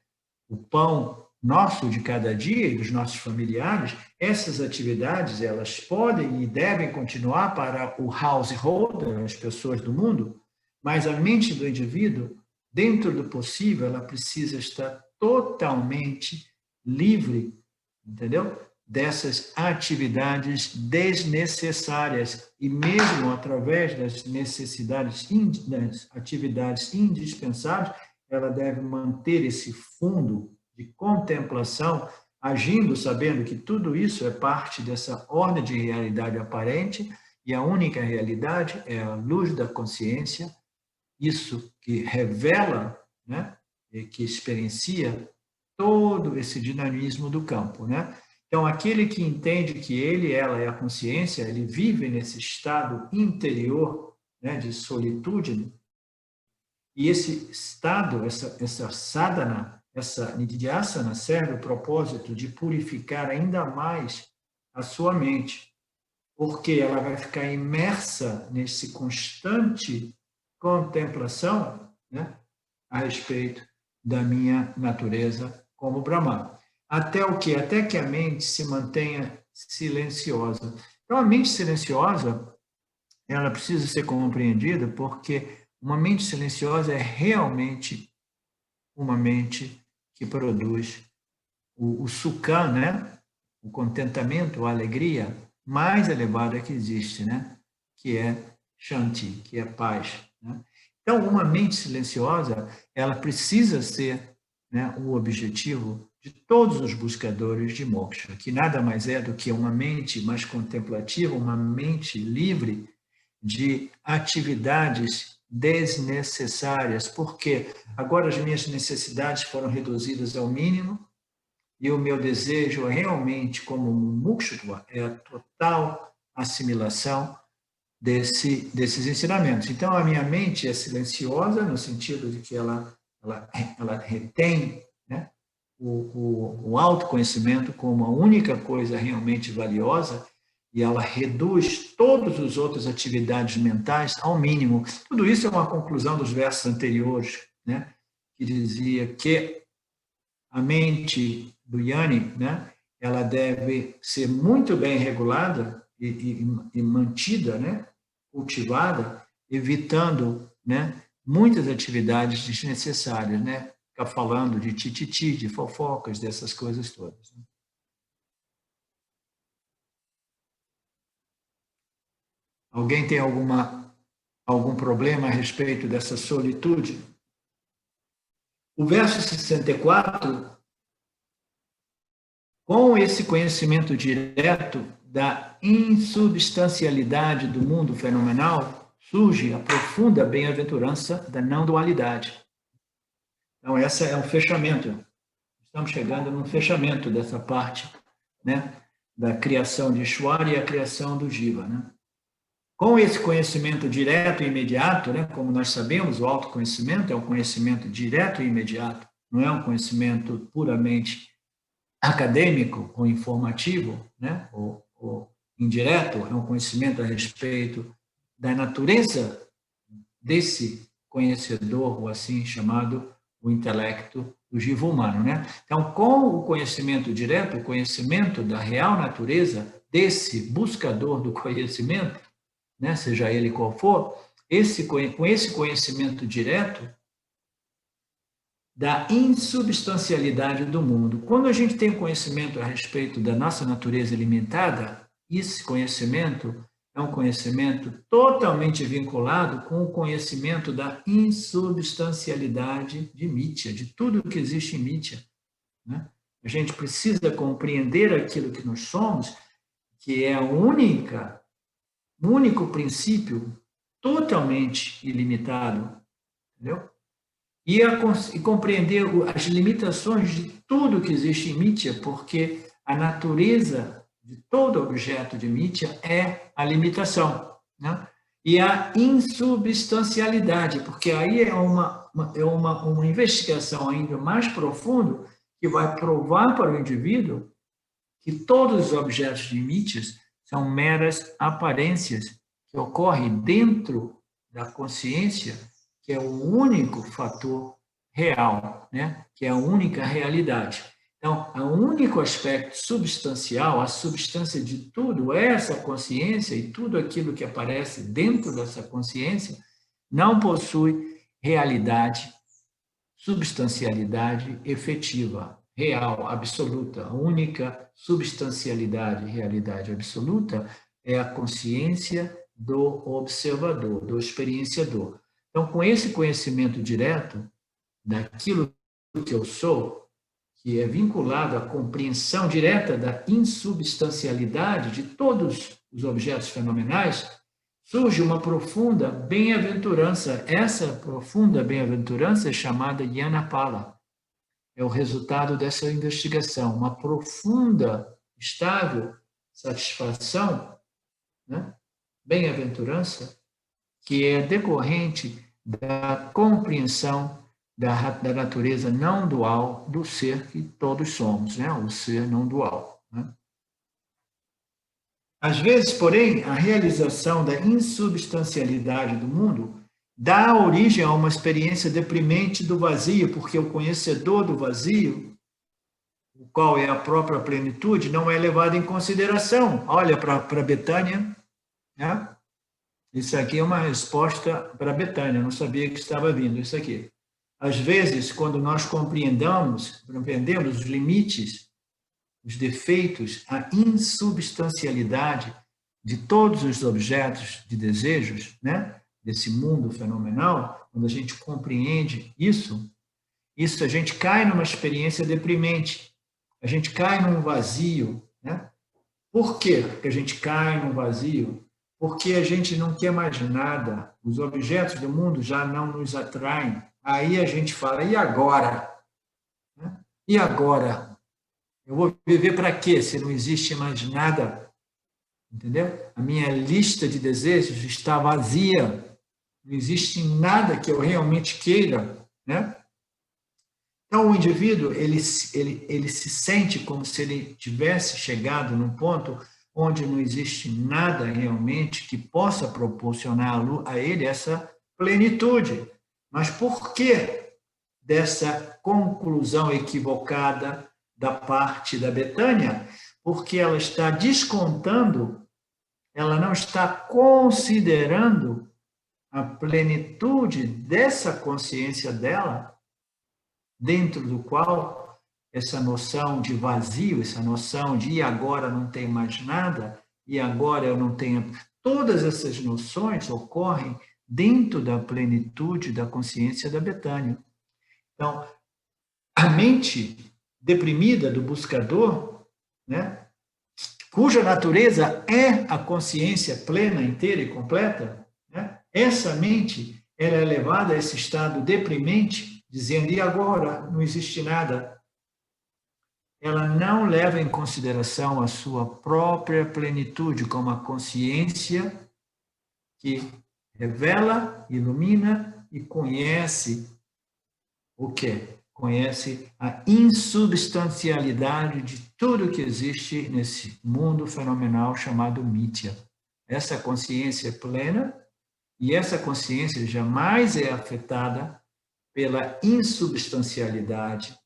A: o pão nosso de cada dia e dos nossos familiares, essas atividades, elas podem e devem continuar para o householder, as pessoas do mundo, mas a mente do indivíduo, dentro do possível, ela precisa estar totalmente livre, entendeu? Dessas atividades desnecessárias e mesmo através das necessidades, das atividades indispensáveis, ela deve manter esse fundo de contemplação, agindo, sabendo que tudo isso é parte dessa ordem de realidade aparente e a única realidade é a luz da consciência, isso que revela, né, e que experiencia todo esse dinamismo do campo, né? Então, aquele que entende que ele, ela é a consciência, ele vive nesse estado interior, né, de solitude. E esse estado, essa sadhana, essa nididhyasana serve o propósito de purificar ainda mais a sua mente, porque ela vai ficar imersa nesse constante contemplação, né, a respeito da minha natureza como Brahman. Até o quê? Até que a mente se mantenha silenciosa. Então, a mente silenciosa, ela precisa ser compreendida porque uma mente silenciosa é realmente uma mente que produz o sukha, né? O contentamento, a alegria mais elevada que existe, né? Que é shanti, que é paz, né? Então, uma mente silenciosa, ela precisa ser, né, o objetivo de todos os buscadores de moksha, que nada mais é do que uma mente mais contemplativa, uma mente livre de atividades desnecessárias, porque agora as minhas necessidades foram reduzidas ao mínimo e o meu desejo realmente, como mukshatva, é a total assimilação desses ensinamentos. Então, a minha mente é silenciosa, no sentido de que ela retém, né, o autoconhecimento como a única coisa realmente valiosa, e ela reduz todas as outras atividades mentais ao mínimo. Tudo isso é uma conclusão dos versos anteriores, né, que dizia que a mente do Yanni, né, ela deve ser muito bem regulada e mantida, né, cultivada, evitando, né, muitas atividades desnecessárias, né? Ficar falando de tititi, de fofocas, dessas coisas todas. Né? Alguém tem algum problema a respeito dessa solitude? O verso 64, com esse conhecimento direto da insubstancialidade do mundo fenomenal, surge a profunda bem-aventurança da não-dualidade. Então, esse é um fechamento. Estamos chegando num fechamento dessa parte, né, da criação de Ishvara e a criação do Jiva, né? Com esse conhecimento direto e imediato, né, como nós sabemos, o autoconhecimento é um conhecimento direto e imediato, não é um conhecimento puramente acadêmico ou informativo, né, ou indireto, é um conhecimento a respeito da natureza desse conhecedor, ou assim chamado o intelecto do Jiva humano, né? Então, com o conhecimento direto, o conhecimento da real natureza desse buscador do conhecimento, né, seja ele qual for, com esse conhecimento direto da insubstancialidade do mundo. Quando a gente tem conhecimento a respeito da nossa natureza limitada, esse conhecimento é um conhecimento totalmente vinculado com o conhecimento da insubstancialidade de Mithya, de tudo que existe em Mithya, né? A gente precisa compreender aquilo que nós somos, que é o único princípio totalmente ilimitado, entendeu? E compreender as limitações de tudo que existe em Mithya, porque a natureza de todo objeto de Mithya é a limitação, né? E a insubstancialidade, porque aí é uma investigação ainda mais profunda que vai provar para o indivíduo que todos os objetos de Mithya são meras aparências que ocorrem dentro da consciência, que é o único fator real, né? Que é a única realidade. Então, o único aspecto substancial, a substância de tudo é essa consciência, e tudo aquilo que aparece dentro dessa consciência não possui realidade, substancialidade efetiva, real, absoluta. A única substancialidade, realidade absoluta é a consciência do observador, do experienciador. Então, com esse conhecimento direto daquilo que eu sou, que é vinculado à compreensão direta da insubstancialidade de todos os objetos fenomenais, surge uma profunda bem-aventurança. Essa profunda bem-aventurança é chamada Jnanapala. É o resultado dessa investigação, uma profunda, estável satisfação, né? Bem-aventurança, que é decorrente da compreensão da natureza não dual do ser que todos somos, né? O ser não dual, né? Às vezes, porém, a realização da insubstancialidade do mundo dá origem a uma experiência deprimente do vazio, porque o conhecedor do vazio, o qual é a própria plenitude, não é levado em consideração. Olha para Betânia, né? Isso aqui é uma resposta para Betânia, eu não sabia que estava vindo isso aqui. Às vezes, quando nós compreendemos os limites, os defeitos, a insubstancialidade de todos os objetos de desejos, né, desse mundo fenomenal, quando a gente compreende isso a gente cai numa experiência deprimente, a gente cai num vazio, né? Por quê que a gente cai num vazio? Porque a gente não quer mais nada, os objetos do mundo já não nos atraem. Aí a gente fala, e agora? E agora? Eu vou viver para quê se não existe mais nada? Entendeu? A minha lista de desejos está vazia. Não existe nada que eu realmente queira, né? Então, o indivíduo, ele se sente como se ele tivesse chegado num ponto onde não existe nada realmente que possa proporcionar a ele essa plenitude. Mas por que dessa conclusão equivocada da parte da Betânia? Porque ela está descontando, ela não está considerando a plenitude dessa consciência dela, dentro do qual essa noção de vazio, essa noção de e agora não tem mais nada, e agora eu não tenho... Todas essas noções ocorrem dentro da plenitude da consciência da Betânia. Então, a mente deprimida do buscador, né, cuja natureza é a consciência plena, inteira e completa, né, essa mente ela é levada a esse estado deprimente, dizendo, e agora? Não existe nada. Ela não leva em consideração a sua própria plenitude como a consciência que revela, ilumina e conhece o quê? Conhece a insubstancialidade de tudo que existe nesse mundo fenomenal chamado Mithya. Essa consciência é plena e essa consciência jamais é afetada pela insubstancialidade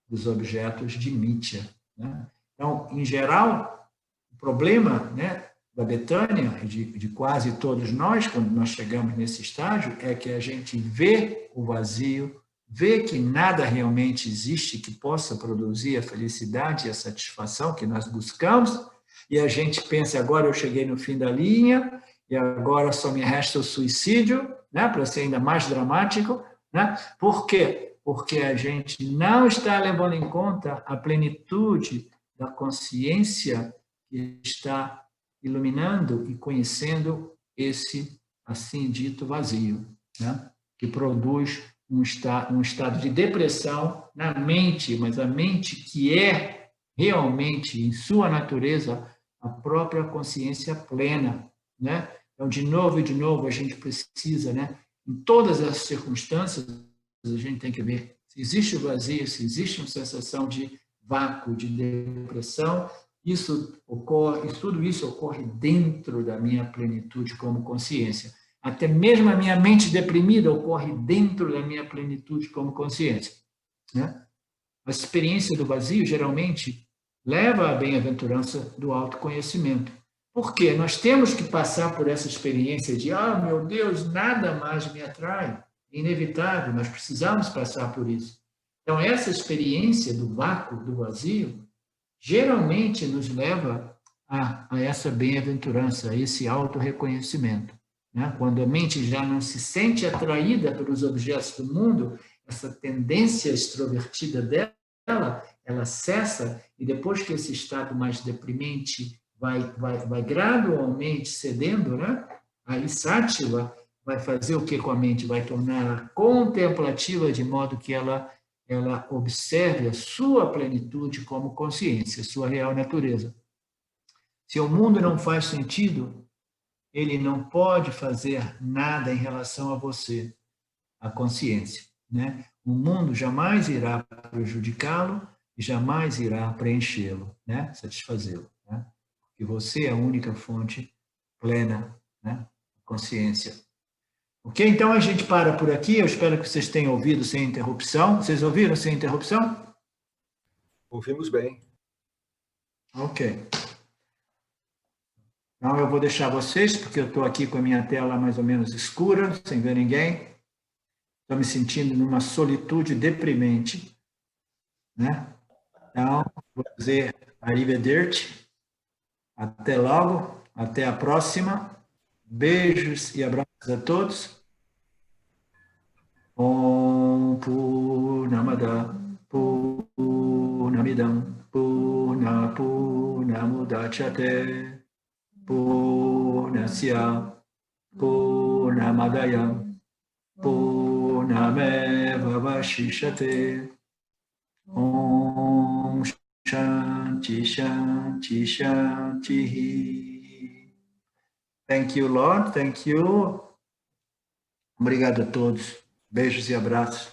A: dos objetos de Mithya. Né? Então, em geral, o problema, né, da Betânia, de quase todos nós, quando nós chegamos nesse estágio, é que a gente vê o vazio, vê que nada realmente existe que possa produzir a felicidade e a satisfação que nós buscamos, e a gente pensa, agora eu cheguei no fim da linha, e agora só me resta o suicídio, né, para ser ainda mais dramático. Né? Por quê? Porque a gente não está levando em conta a plenitude da consciência que está iluminando e conhecendo esse, assim dito, vazio, né? Que produz um estado de depressão na mente, mas a mente que é realmente, em sua natureza, a própria consciência plena. Né? Então, de novo, a gente precisa, né, em todas as circunstâncias, a gente tem que ver se existe o vazio, se existe uma sensação de vácuo, de depressão, tudo isso ocorre dentro da minha plenitude como consciência. Até mesmo a minha mente deprimida ocorre dentro da minha plenitude como consciência. Né? A experiência do vazio, geralmente, leva à bem-aventurança do autoconhecimento. Por quê? Nós temos que passar por essa experiência de, meu Deus, nada mais me atrai. É inevitável, nós precisamos passar por isso. Então, essa experiência do vácuo, do vazio, geralmente nos leva a essa bem-aventurança, a esse auto-reconhecimento. Né? Quando a mente já não se sente atraída pelos objetos do mundo, essa tendência extrovertida dela, ela cessa, e depois que esse estado mais deprimente vai gradualmente cedendo, né? Aí Sátiva vai fazer o que com a mente? Vai torná-la contemplativa, de modo que ela observe a sua plenitude como consciência, sua real natureza. Se o mundo não faz sentido, ele não pode fazer nada em relação a você, a consciência. Né? O mundo jamais irá prejudicá-lo e jamais irá preenchê-lo, né? Satisfazê-lo. Né? Porque você é a única fonte plena, né? Consciência. Ok? Então a gente para por aqui. Eu espero que vocês tenham ouvido sem interrupção. Vocês ouviram sem interrupção?
C: Ouvimos bem.
A: Ok. Então eu vou deixar vocês, porque eu estou aqui com a minha tela mais ou menos escura, sem ver ninguém. Estou me sentindo numa solitude deprimente. Né? Então, vou dizer arrivederci. Até logo. Até a próxima. Beijos e abraços a todos. Om Purnamada Purnamidam Purnamudachyate Purnasya Purnamadaya Purnameva Vashishate. Om Shanti Shanti Shanti. Thank you, Lord. Thank you. Obrigado a todos. Beijos e abraços.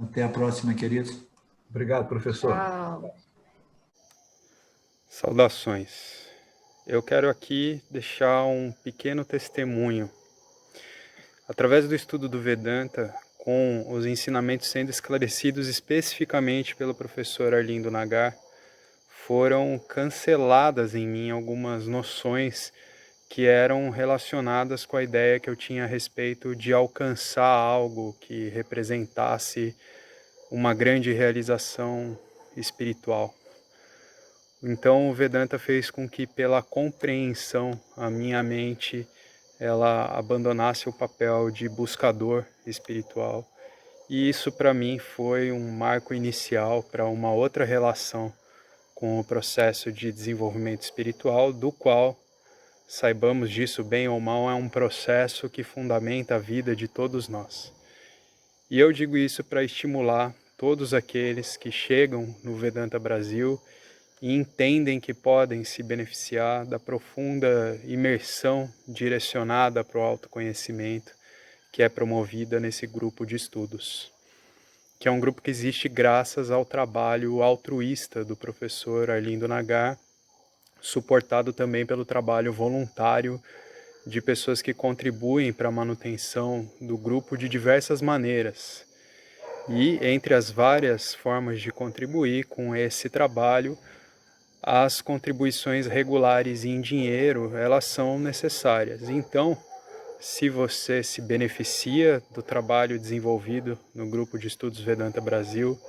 A: Até a próxima, queridos.
C: Obrigado, professor.
D: Tchau.
F: Saudações. Eu quero aqui deixar um pequeno testemunho. Através do estudo do Vedanta, com os ensinamentos sendo esclarecidos especificamente pelo professor Arlindo Nagar, foram canceladas em mim algumas noções que eram relacionadas com a ideia que eu tinha a respeito de alcançar algo que representasse uma grande realização espiritual. Então o Vedanta fez com que, pela compreensão, a minha mente ela abandonasse o papel de buscador espiritual E isso para mim foi um marco inicial para uma outra relação com o processo de desenvolvimento espiritual, do qual, saibamos disso bem ou mal, é um processo que fundamenta a vida de todos nós. E eu digo isso para estimular todos aqueles que chegam no Vedanta Brasil e entendem que podem se beneficiar da profunda imersão direcionada para o autoconhecimento que é promovida nesse grupo de estudos, que é um grupo que existe graças ao trabalho altruísta do professor Arlindo Nagar, suportado também pelo trabalho voluntário de pessoas que contribuem para a manutenção do grupo de diversas maneiras. E entre as várias formas de contribuir com esse trabalho, as contribuições regulares em dinheiro, elas são necessárias. Então, se você se beneficia do trabalho desenvolvido no Grupo de Estudos Vedanta Brasil,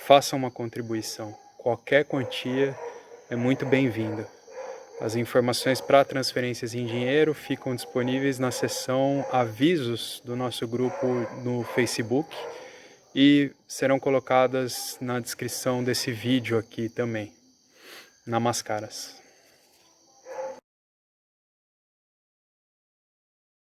F: faça uma contribuição. Qualquer quantia é muito bem-vinda. As informações para transferências em dinheiro ficam disponíveis na seção Avisos do nosso grupo no Facebook e serão colocadas na descrição desse vídeo aqui também. Namaskaras.